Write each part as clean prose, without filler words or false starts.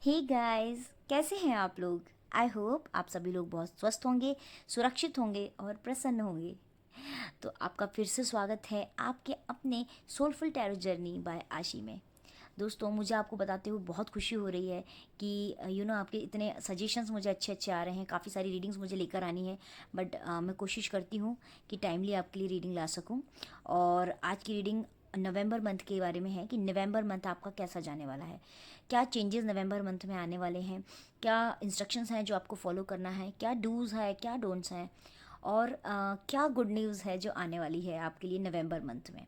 Hey guys, कैसे हैं आप लोग। आई होप आप सभी लोग बहुत स्वस्थ होंगे, सुरक्षित होंगे और प्रसन्न होंगे। तो आपका फिर से स्वागत है आपके अपने सोलफुल टैरो जर्नी बाय आशी में। दोस्तों, मुझे आपको बताते हुए बहुत खुशी हो रही है कि आपके इतने सजेशंस मुझे अच्छे अच्छे आ रहे हैं। काफ़ी सारी रीडिंग्स मुझे लेकर आनी है, बट मैं कोशिश करती हूँ कि टाइमली आपके लिए रीडिंग ला सकूँ। और आज की रीडिंग नवंबर मंथ के बारे में है कि नवंबर मंथ आपका कैसा जाने वाला है, क्या चेंजेस नवंबर मंथ में आने वाले हैं, क्या इंस्ट्रक्शंस हैं जो आपको फॉलो करना है, क्या डूज़ है क्या डोंट्स हैं, और क्या गुड न्यूज़ है जो आने वाली है आपके लिए नवंबर मंथ में।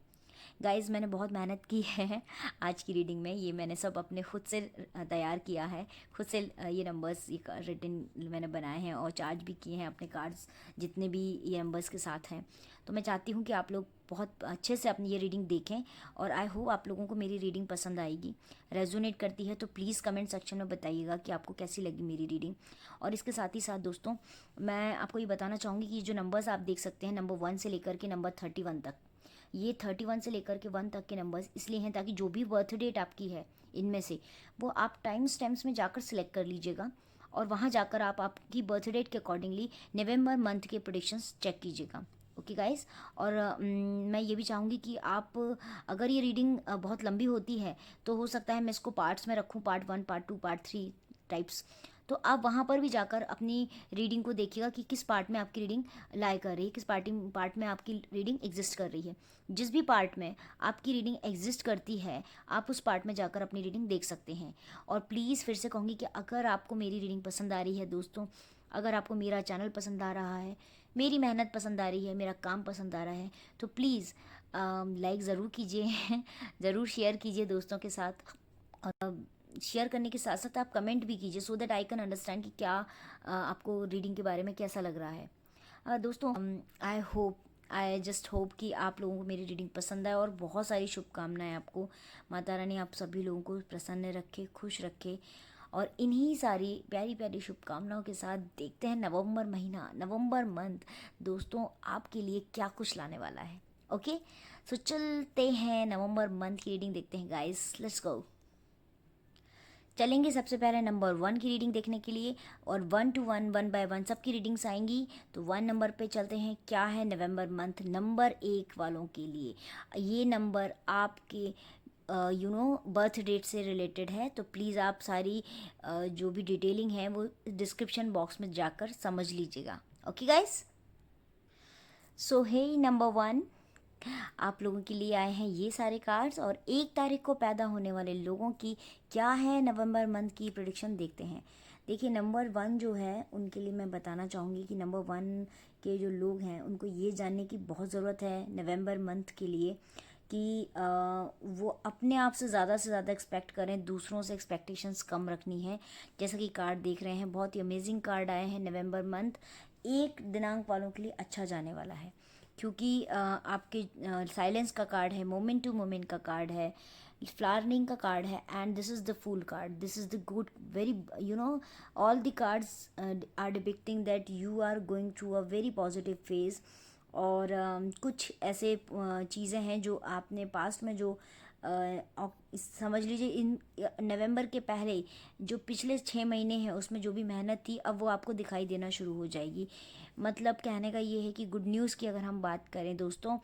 गाइज़, मैंने बहुत मेहनत की है आज की रीडिंग में। ये मैंने सब अपने खुद से तैयार किया है, खुद से ये नंबर्स ये रिटन मैंने बनाए हैं और चार्ज भी किए हैं अपने कार्ड्स जितने भी ये नंबर्स के साथ हैं। तो मैं चाहती हूँ कि आप लोग बहुत अच्छे से अपनी ये रीडिंग देखें और आई होप आप लोगों को मेरी रीडिंग पसंद आएगी। रेजोनेट करती है तो प्लीज़ कमेंट सेक्शन में बताइएगा कि आपको कैसी लगी मेरी रीडिंग। और इसके साथ ही साथ दोस्तों, मैं आपको ये बताना चाहूँगी कि जो नंबर्स आप देख सकते हैं नंबर 1 से लेकर के नंबर 31 तक, ये 31 से लेकर के 1 तक के नंबर्स इसलिए हैं ताकि जो भी बर्थ डेट आपकी है इनमें से वो आप टाइम स्टैम्प्स में जाकर सिलेक्ट कर लीजिएगा और वहाँ जाकर आप आपकी बर्थ डेट के अकॉर्डिंगली नवंबर मंथ के प्रोडिक्शंस चेक कीजिएगा। Okay guys. और मैं ये भी चाहूँगी कि आप अगर ये रीडिंग बहुत लंबी होती है तो हो सकता है मैं इसको पार्ट्स में रखूँ, पार्ट 1 पार्ट 2 पार्ट 3 टाइप्स। तो आप वहाँ पर भी जाकर अपनी रीडिंग को देखिएगा कि किस पार्ट में आपकी रीडिंग लाई कर रही है, किस पार्ट में आपकी रीडिंग एग्जिस्ट कर रही है। जिस भी पार्ट में आपकी रीडिंग एग्जिस्ट करती है आप उस पार्ट में जाकर अपनी रीडिंग देख सकते हैं। और प्लीज़ फिर से कहूँगी कि अगर आपको मेरी रीडिंग पसंद आ रही है दोस्तों, अगर आपको मेरा चैनल पसंद आ रहा है, मेरी मेहनत पसंद आ रही है, मेरा काम पसंद आ रहा है, तो प्लीज़ लाइक ज़रूर कीजिए ज़रूर शेयर कीजिए दोस्तों के साथ। और शेयर करने के साथ साथ आप कमेंट भी कीजिए so that I can understand कि क्या आपको रीडिंग के बारे में कैसा लग रहा है। दोस्तों, आई जस्ट होप कि आप लोगों को मेरी रीडिंग पसंद आए और बहुत सारी शुभकामनाएं आपको। माता रानी आप सभी लोगों को प्रसन्न रखे, खुश रखे। और इन्हीं सारी प्यारी प्यारी शुभकामनाओं के साथ देखते हैं नवंबर महीना, नवंबर मंथ दोस्तों आपके लिए क्या कुछ लाने वाला है। ओके, सो चलते हैं नवंबर मंथ की रीडिंग देखते हैं गाइस, लेट्स गो। चलेंगे सबसे पहले नंबर 1 की रीडिंग देखने के लिए और 1 टू 1 1 बाय 1 सबकी रीडिंग्स आएंगी। तो 1 नंबर पे चलते हैं, क्या है नवंबर मंथ नंबर 1 वालों के लिए। ये नंबर आपके बर्थ डेट से रिलेटेड है, तो प्लीज़ आप सारी जो भी डिटेलिंग है वो डिस्क्रिप्शन बॉक्स में जाकर समझ लीजिएगा। ओके गाइस, सो हे नंबर 1, आप लोगों के लिए आए हैं ये सारे कार्ड्स और 1 तारीख को पैदा होने वाले लोगों की क्या है नवंबर मंथ की प्रिडिक्शन देखते हैं। देखिए, नंबर 1 जो है उनके लिए मैं बताना चाहूँगी कि नंबर 1 के जो लोग हैं उनको ये जानने की बहुत ज़रूरत है नवंबर मंथ के लिए कि वो अपने आप से ज़्यादा एक्सपेक्ट करें, दूसरों से एक्सपेक्टेशंस कम रखनी है। जैसा कि कार्ड देख रहे हैं, बहुत ही अमेजिंग कार्ड आए हैं। नवंबर मंथ 1 दिनांक वालों के लिए अच्छा जाने वाला है क्योंकि आपके साइलेंस का कार्ड है, मोमेंट टू मोमेंट का कार्ड है, फ्लावरिंग का कार्ड है, and this is the fool card, this is the good very all the cards are depicting that you are going through a very positive phase. और कुछ ऐसे चीज़ें हैं जो आपने पास्ट में जो समझ लीजिए इन नवंबर के पहले जो पिछले 6 महीने हैं उसमें जो भी मेहनत थी अब वो आपको दिखाई देना शुरू हो जाएगी। मतलब कहने का ये है कि गुड न्यूज़ की अगर हम बात करें दोस्तों,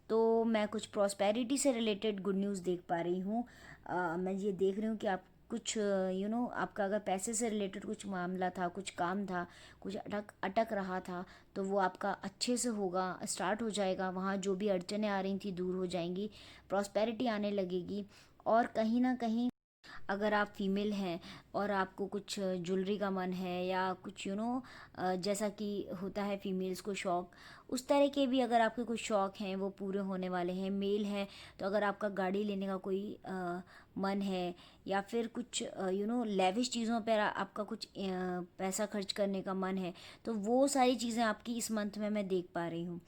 तो मैं कुछ प्रॉस्पेरिटी से रिलेटेड गुड न्यूज़ देख पा रही हूँ। मैं ये देख रही हूँ कि आप कुछ आपका अगर पैसे से रिलेटेड कुछ मामला था, कुछ काम था, कुछ अटक अटक रहा था, तो वो आपका अच्छे से होगा, स्टार्ट हो जाएगा। वहाँ जो भी अड़चनें आ रही थी दूर हो जाएंगी, प्रॉस्पेरिटी आने लगेगी। और कहीं ना कहीं अगर आप फीमेल हैं और आपको कुछ ज्वेलरी का मन है या कुछ जैसा कि होता है फीमेल्स को शौक, उस तरह के भी अगर आपके कुछ शौक हैं वो पूरे होने वाले हैं। मेल हैं तो अगर आपका गाड़ी लेने का कोई मन है या फिर कुछ लेविश चीज़ों पर आपका कुछ पैसा खर्च करने का मन है, तो वो सारी चीज़ें आपकी इस मंथ में मैं देख पा रही हूँ।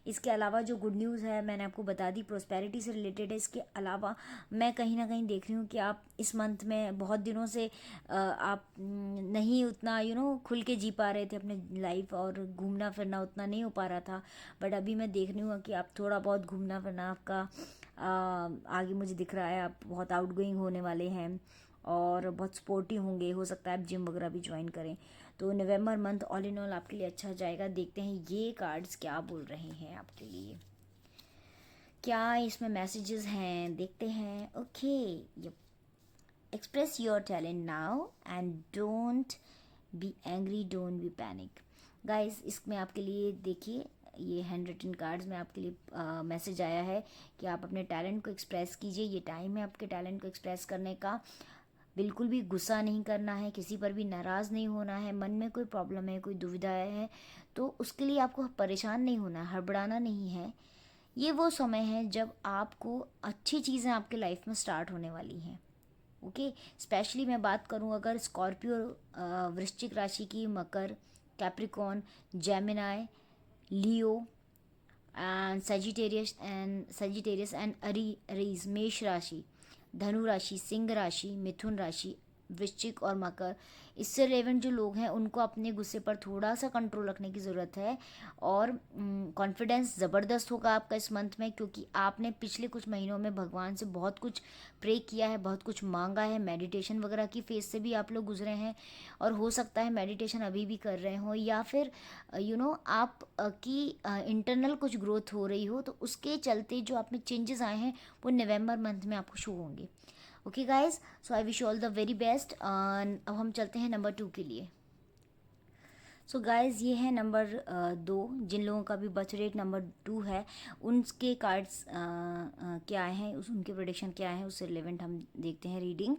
इसके अलावा जो गुड न्यूज़ है मैंने आपको बता दी, प्रोस्पेरिटी से रिलेटेड है। इसके अलावा मैं कहीं ना कहीं देख रही हूँ कि आप इस मंथ में बहुत दिनों से आप नहीं उतना खुल के जी पा रहे थे अपने लाइफ और घूमना फिरना उतना नहीं हो पा रहा था। बट अभी मैं देख रही हूँ कि आप थोड़ा बहुत घूमना फिरना आपका आगे मुझे दिख रहा है, आप बहुत आउटगोइंग होने वाले हैं। और बहुत स्पोर्टिव होंगे। हो सकता है आप जिम वगैरह भी ज्वाइन करें। तो नवंबर मंथ ऑल इन ऑल आपके लिए अच्छा जाएगा। देखते हैं ये कार्ड्स क्या बोल रहे हैं आपके लिए, क्या इसमें मैसेजेस हैं, देखते हैं। Okay, express your talent now and don't be angry, don't be panic। Guys इसमें आपके लिए देखिए, ये हैंड रिटन कार्ड्स में आपके लिए मैसेज आया है कि आप अपने टैलेंट को एक्सप्रेस कीजिए। ये टाइम है आपके टैलेंट को एक्सप्रेस करने का। बिल्कुल भी गुस्सा नहीं करना है, किसी पर भी नाराज़ नहीं होना है। मन में कोई प्रॉब्लम है, कोई दुविधा है तो उसके लिए आपको परेशान नहीं होना है, हड़बड़ाना नहीं है। ये वो समय है जब आपको अच्छी चीज़ें आपके लाइफ में स्टार्ट होने वाली हैं। ओके, स्पेशली मैं बात करूं अगर स्कॉर्पियो, वृश्चिक राशि की, मकर, Capricorn, Gemini, Leo and Aries, मेष राशि, धनु राशि, सिंह राशि, मिथुन राशि, वृश्चिक और मकर, इससे रिलेवेंट जो लोग हैं उनको अपने गुस्से पर थोड़ा सा कंट्रोल रखने की ज़रूरत है। और कॉन्फिडेंस ज़बरदस्त होगा आपका इस मंथ में, क्योंकि आपने पिछले कुछ महीनों में भगवान से बहुत कुछ प्रे किया है, बहुत कुछ मांगा है। मेडिटेशन वगैरह की फेज से भी आप लोग गुजरे हैं और हो सकता है मेडिटेशन अभी भी कर रहे हो, या फिर आप की इंटरनल कुछ ग्रोथ हो रही हो, तो उसके चलते जो आप में चेंजेस आए हैं वो नवंबर मंथ में आपको शो होंगे। Okay guys, so I wish all the very best. अब हम चलते हैं नंबर 2 के लिए। सो गाइज ये है नंबर 2, जिन लोगों का भी बर्थ रेट नंबर 2 है उनके कार्ड्स क्या हैं, उनके प्रोडिक्शन क्या है, उससे रिलेवेंट हम देखते हैं रीडिंग।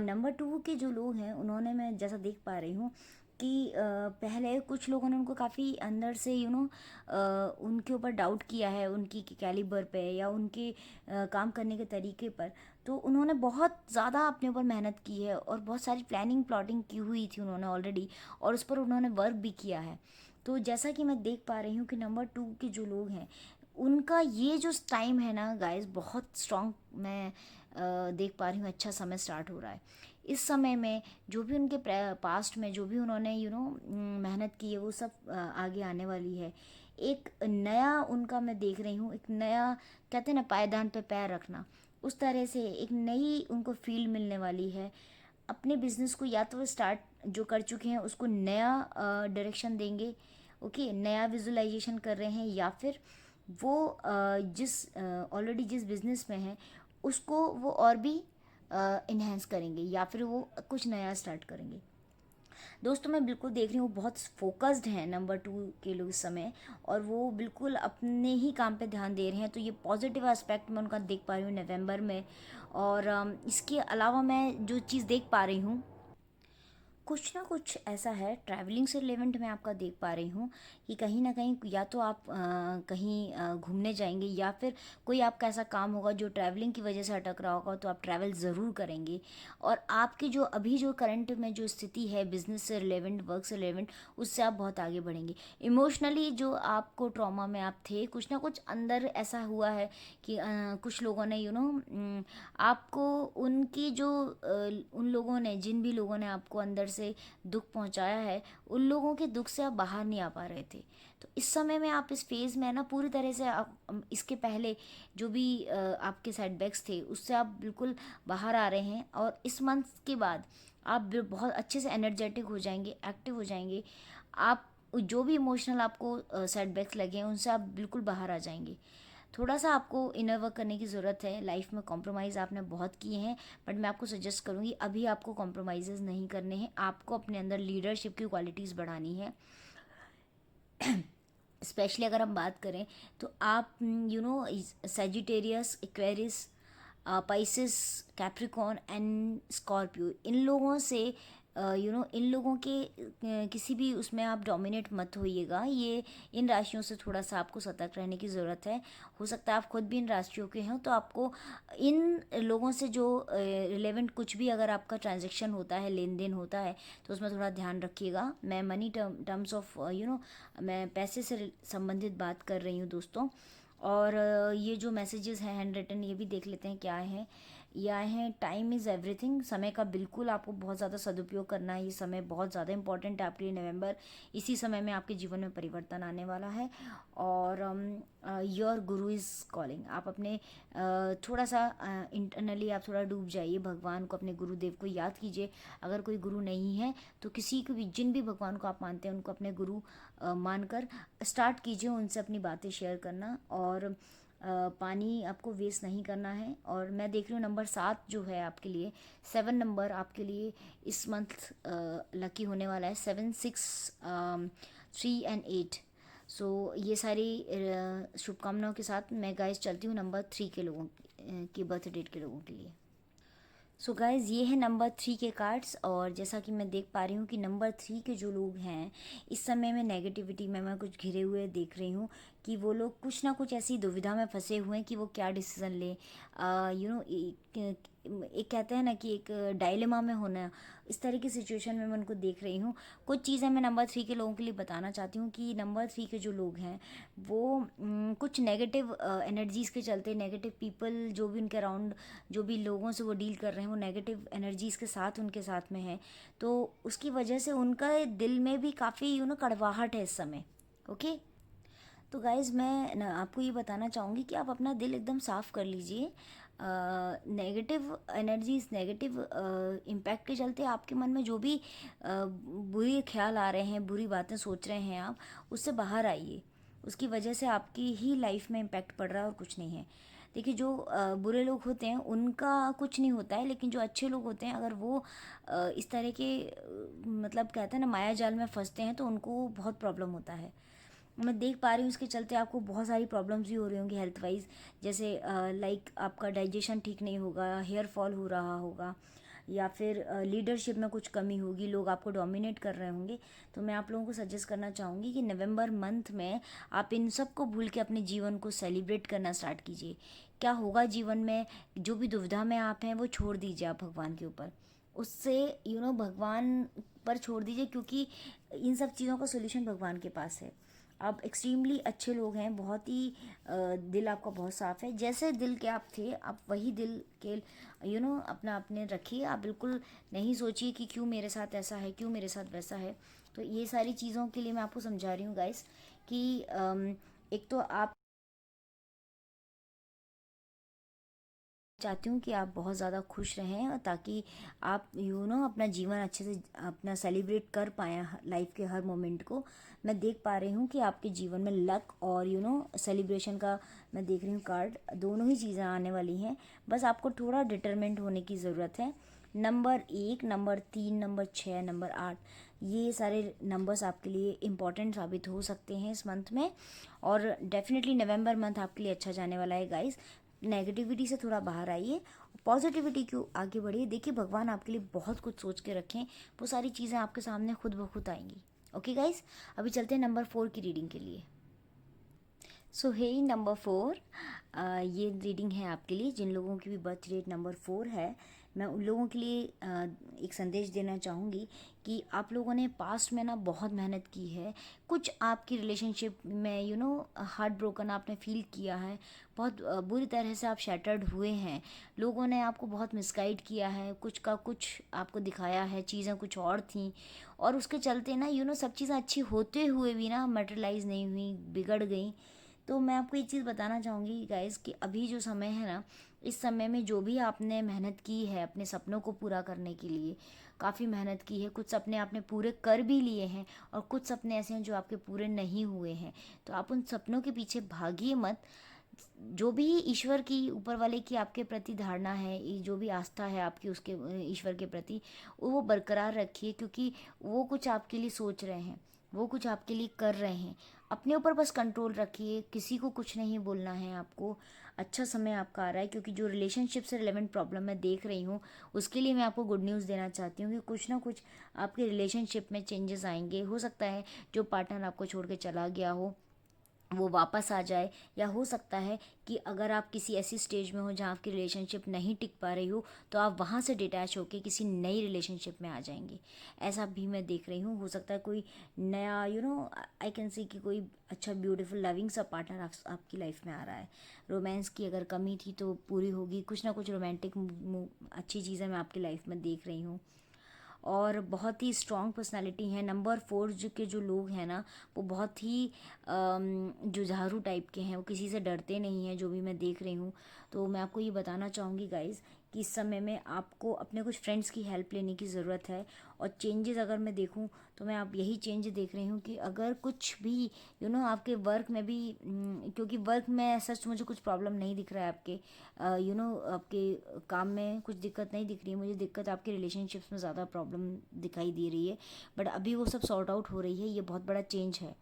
नंबर 2 के जो लोग हैं उन्होंने, मैं जैसा देख पा रही हूँ कि पहले कुछ लोगों ने उनको काफ़ी अंदर से उनके ऊपर डाउट किया है, उनकी कैलिबर पे या उनके काम करने के तरीके पर। तो उन्होंने बहुत ज़्यादा अपने ऊपर मेहनत की है और बहुत सारी प्लानिंग प्लॉटिंग की हुई थी उन्होंने ऑलरेडी, और उस पर उन्होंने वर्क भी किया है। तो जैसा कि मैं देख पा रही हूँ कि नंबर 2 के जो लोग हैं उनका ये जो टाइम है ना गाइस, बहुत स्ट्रॉन्ग मैं देख पा रही हूँ। अच्छा समय स्टार्ट हो रहा है। इस समय में जो भी उनके पास्ट में जो भी उन्होंने मेहनत की है वो सब आगे आने वाली है। एक नया उनका मैं देख रही हूँ, एक नया, कहते हैं ना पायदान पे पैर रखना, उस तरह से एक नई उनको फील्ड मिलने वाली है। अपने बिजनेस को या तो वो स्टार्ट जो कर चुके हैं उसको नया डायरेक्शन देंगे। ओके, नया विजुअलाइजेशन कर रहे हैं, या फिर वो जिस ऑलरेडी जिस बिजनेस में है उसको वो और भी इन्हेंस करेंगे, या फिर वो कुछ नया स्टार्ट करेंगे। दोस्तों मैं बिल्कुल देख रही हूँ बहुत फोकस्ड हैं नंबर 2 के लोग इस समय, और वो बिल्कुल अपने ही काम पे ध्यान दे रहे हैं। तो ये पॉजिटिव एस्पेक्ट मैं उनका देख पा रही हूँ नवंबर में। और इसके अलावा मैं जो चीज़ देख पा रही हूँ, कुछ ना कुछ ऐसा है ट्रैवलिंग से रिलेवेंट मैं आपका देख पा रही हूँ कि कहीं ना कहीं या तो आप कहीं घूमने जाएंगे, या फिर कोई आपका ऐसा काम होगा जो ट्रैवलिंग की वजह से अटक रहा होगा, तो आप ट्रैवल ज़रूर करेंगे। और आपकी जो अभी जो करंट में जो स्थिति है बिजनेस से रिलेवेंट, वर्क से रिलेवेंट, उससे आप बहुत आगे बढ़ेंगे। इमोशनली जो आपको ट्रॉमा में आप थे, कुछ ना कुछ अंदर ऐसा हुआ है कि कुछ लोगों ने आपको उनकी जो उन लोगों ने, जिन भी लोगों ने आपको अंदर से दुख पहुंचाया है, उन लोगों के दुख से आप बाहर नहीं आ पा रहे थे। तो इस समय में आप इस फेज़ में है ना पूरी तरह से आप इसके पहले जो भी आपके सेटबैक्स थे उससे आप बिल्कुल बाहर आ रहे हैं। और इस मंथ के बाद आप बहुत अच्छे से एनर्जेटिक हो जाएंगे, एक्टिव हो जाएंगे। आप जो भी इमोशनल आपको सेटबैक्स लगे हैं उनसे आप बिल्कुल बाहर आ जाएंगे। थोड़ा सा आपको इनर वर्क करने की ज़रूरत है। लाइफ में कॉम्प्रोमाइज़ आपने बहुत किए हैं, बट मैं आपको सजेस्ट करूँगी अभी आपको कॉम्प्रोमाइज़ नहीं करने हैं। आपको अपने अंदर लीडरशिप की क्वालिटीज़ बढ़ानी है। स्पेशली अगर हम बात करें तो आप Sagittarius, Aquarius, Pisces, Capricorn and Scorpio, इन लोगों से इन लोगों के किसी भी उसमें आप डोमिनेट मत होइएगा। ये इन राशियों से थोड़ा सा आपको सतर्क रहने की ज़रूरत है। हो सकता है आप खुद भी इन राशियों के हों, तो आपको इन लोगों से जो रिलेवेंट कुछ भी अगर आपका ट्रांजेक्शन होता है, लेन देन होता है, तो उसमें थोड़ा ध्यान रखिएगा। मैं मनी टर्म्स ऑफ मैं पैसे से संबंधित बात कर रही हूँ दोस्तों। और ये जो मैसेजेस हैं हैंड रिटन, ये भी देख लेते हैं क्या है। ये आए हैं टाइम इज़ एवरीथिंग। समय का बिल्कुल आपको बहुत ज़्यादा सदुपयोग करना है। ये समय बहुत ज़्यादा इंपॉर्टेंट है आपके लिए। नवंबर, इसी समय में आपके जीवन में परिवर्तन आने वाला है। और योर गुरु इज़ कॉलिंग। आप अपने थोड़ा सा इंटरनली आप थोड़ा डूब जाइए, भगवान को, अपने गुरुदेव को याद कीजिए। अगर कोई गुरु नहीं है तो किसी को भी, जिन भी भगवान को आप मानते हैं उनको अपने गुरु मानकर स्टार्ट कीजिए उनसे अपनी बातें शेयर करना। और पानी आपको वेस्ट नहीं करना है। और मैं देख रही हूँ नंबर 7 जो है आपके लिए, 7 नंबर आपके लिए इस मंथ लकी होने वाला है। 7, 6, 3 एंड 8। सो ये सारी शुभकामनाओं के साथ मैं गाइस चलती हूँ नंबर 3 के लोगों की बर्थ डेट के लोगों के लिए। सो गाइज़, ये है नंबर 3 के कार्ड्स। और जैसा कि मैं देख पा रही हूँ कि नंबर 3 के जो लोग हैं इस समय में नेगेटिविटी में मैं कुछ घिरे हुए देख रही हूँ कि वो लोग कुछ ना कुछ ऐसी दुविधा में फंसे हुए हैं कि वो क्या डिसीज़न लें। एक कहते हैं ना कि एक डायलेमा में होना, इस तरह की सिचुएशन में मैं उनको देख रही हूँ। कुछ चीज़ें मैं नंबर 3 के लोगों के लिए बताना चाहती हूँ कि नंबर 3 के जो लोग हैं वो कुछ नेगेटिव एनर्जीज़ के चलते, नेगेटिव पीपल जो भी उनके अराउंड, जो भी लोगों से वो डील कर रहे हैं वो नेगेटिव एनर्जीज़ के साथ उनके साथ में है। तो उसकी वजह से उनका दिल में भी काफ़ी कड़वाहट है इस समय। ओके। तो गाइज़, मैं आपको ये बताना चाहूँगी कि आप अपना दिल एकदम साफ़ कर लीजिए। नेगेटिव एनर्जीज, नेगेटिव इम्पैक्ट के चलते आपके मन में जो भी बुरे ख्याल आ रहे हैं, बुरी बातें सोच रहे हैं, आप उससे बाहर आइए। उसकी वजह से आपकी ही लाइफ में इम्पैक्ट पड़ रहा है और कुछ नहीं है। देखिए, जो बुरे लोग होते हैं उनका कुछ नहीं होता है, लेकिन जो अच्छे लोग होते हैं अगर वो इस तरह के मतलब कहते हैं ना माया जाल में फंसते हैं तो उनको बहुत प्रॉब्लम होता है। मैं देख पा रही हूँ इसके चलते आपको बहुत सारी प्रॉब्लम्स भी हो रही होंगी हेल्थ वाइज। जैसे लाइक आपका डाइजेशन ठीक नहीं होगा, हेयर फॉल हो रहा होगा, या फिर लीडरशिप में कुछ कमी होगी, लोग आपको डोमिनेट कर रहे होंगे। तो मैं आप लोगों को सजेस्ट करना चाहूँगी कि नवंबर मंथ में आप इन सब को भूल के अपने जीवन को सेलिब्रेट करना स्टार्ट कीजिए। क्या होगा जीवन में, जो भी दुविधा में आप हैं वो छोड़ दीजिए आप भगवान के ऊपर। उससे भगवान पर छोड़ दीजिए, क्योंकि इन सब चीज़ों का सोल्यूशन भगवान के पास है। आप एक्सट्रीमली अच्छे लोग हैं, बहुत ही दिल आपका बहुत साफ़ है। जैसे दिल के आप थे आप वही दिल के अपना अपने रखिए। आप बिल्कुल नहीं सोचिए कि क्यों मेरे साथ ऐसा है, क्यों मेरे साथ वैसा है। तो ये सारी चीज़ों के लिए मैं आपको समझा रही हूँ गाइस कि एक तो आप चाहती हूँ कि आप बहुत ज़्यादा खुश रहें ताकि आप अपना जीवन अच्छे से अपना सेलिब्रेट कर पाएँ लाइफ के हर मोमेंट को। मैं देख पा रही हूँ कि आपके जीवन में लक और सेलिब्रेशन का मैं देख रही हूँ कार्ड, दोनों ही चीज़ें आने वाली हैं। बस आपको थोड़ा डिटरमेंट होने की ज़रूरत है। नंबर 1, नंबर 3, नंबर 6, नंबर 8, ये सारे नंबर्स आपके लिए इम्पॉर्टेंट साबित हो सकते हैं इस मंथ में। और डेफिनेटली नवंबर मंथ आपके लिए अच्छा जाने वाला है गाइस। नेगेटिविटी से थोड़ा बाहर आइए, पॉजिटिविटी क्यों आगे बढ़िए। देखिए, भगवान आपके लिए बहुत कुछ सोच के रखें, वो सारी चीज़ें आपके सामने खुद ब खुद आएंगी। ओके गाइस, अभी चलते हैं नंबर 4 की रीडिंग के लिए। सो हे नंबर 4, ये रीडिंग है आपके लिए जिन लोगों की भी बर्थ डेट नंबर 4 है। मैं उन लोगों के लिए एक संदेश देना चाहूँगी कि आप लोगों ने पास्ट में ना बहुत मेहनत की है। कुछ आपकी रिलेशनशिप में हार्ट ब्रोकन आपने फील किया है, बहुत बुरी तरह से आप शैटर्ड हुए हैं। लोगों ने आपको बहुत मिसगाइड किया है, कुछ का कुछ आपको दिखाया है, चीज़ें कुछ और थी, और उसके चलते ना सब चीज़ें अच्छी होते हुए भी ना मटेरियलाइज नहीं हुई, बिगड़ गई। तो मैं आपको एक चीज़ बताना चाहूँगी गाइस कि अभी जो समय है ना, इस समय में जो भी आपने मेहनत की है अपने सपनों को पूरा करने के लिए, काफ़ी मेहनत की है, कुछ सपने आपने पूरे कर भी लिए हैं और कुछ सपने ऐसे हैं जो आपके पूरे नहीं हुए हैं। तो आप उन सपनों के पीछे भागिए मत। जो भी ईश्वर की, ऊपर वाले की आपके प्रति धारणा है, जो भी आस्था है आपकी उसके ईश्वर के प्रति, वो बरकरार रखिए, क्योंकि वो कुछ आपके लिए सोच रहे हैं, वो कुछ आपके लिए कर रहे हैं। अपने ऊपर बस कंट्रोल रखिए, किसी को कुछ नहीं बोलना है आपको। अच्छा समय आपका आ रहा है, क्योंकि जो रिलेशनशिप से रिलेवेंट प्रॉब्लम मैं देख रही हूँ उसके लिए मैं आपको गुड न्यूज़ देना चाहती हूँ कि कुछ ना कुछ आपके रिलेशनशिप में चेंजेस आएंगे। हो सकता है जो पार्टनर आपको छोड़ के चला गया हो वो वापस आ जाए, या हो सकता है कि अगर आप किसी ऐसी स्टेज में हो जहाँ आपकी रिलेशनशिप नहीं टिक पा रही हो, तो आप वहाँ से डिटैच होकर किसी नई रिलेशनशिप में आ जाएंगे। ऐसा भी मैं देख रही हूँ। हो सकता है कोई नया आई कैन सी कि कोई अच्छा ब्यूटीफुल लविंग सा पार्टनर आपकी लाइफ में आ रहा है। रोमांस की अगर कमी थी तो पूरी होगी, कुछ ना कुछ रोमांटिक अच्छी चीज़ें मैं आपकी लाइफ में देख रही हूँ। और बहुत ही स्ट्रॉन्ग पर्सनालिटी है। नंबर 4 के जो लोग हैं ना, वो बहुत ही जुझारू टाइप के हैं, वो किसी से डरते नहीं हैं, जो भी मैं देख रही हूँ। तो मैं आपको ये बताना चाहूँगी गाइज़ कि इस समय में आपको अपने कुछ फ्रेंड्स की हेल्प लेने की ज़रूरत है। और चेंजेस अगर मैं देखूँ तो मैं आप यही चेंज देख रही हूँ कि अगर कुछ भी आपके वर्क में भी क्योंकि वर्क में सच मुझे कुछ प्रॉब्लम नहीं दिख रहा है आपके आपके काम में कुछ दिक्कत नहीं दिख रही है मुझे। दिक्कत आपके रिलेशनशिप्स में ज़्यादा प्रॉब्लम दिखाई दे रही है, बट अभी वो सब सॉर्ट आउट हो रही है। ये बहुत बड़ा चेंज है।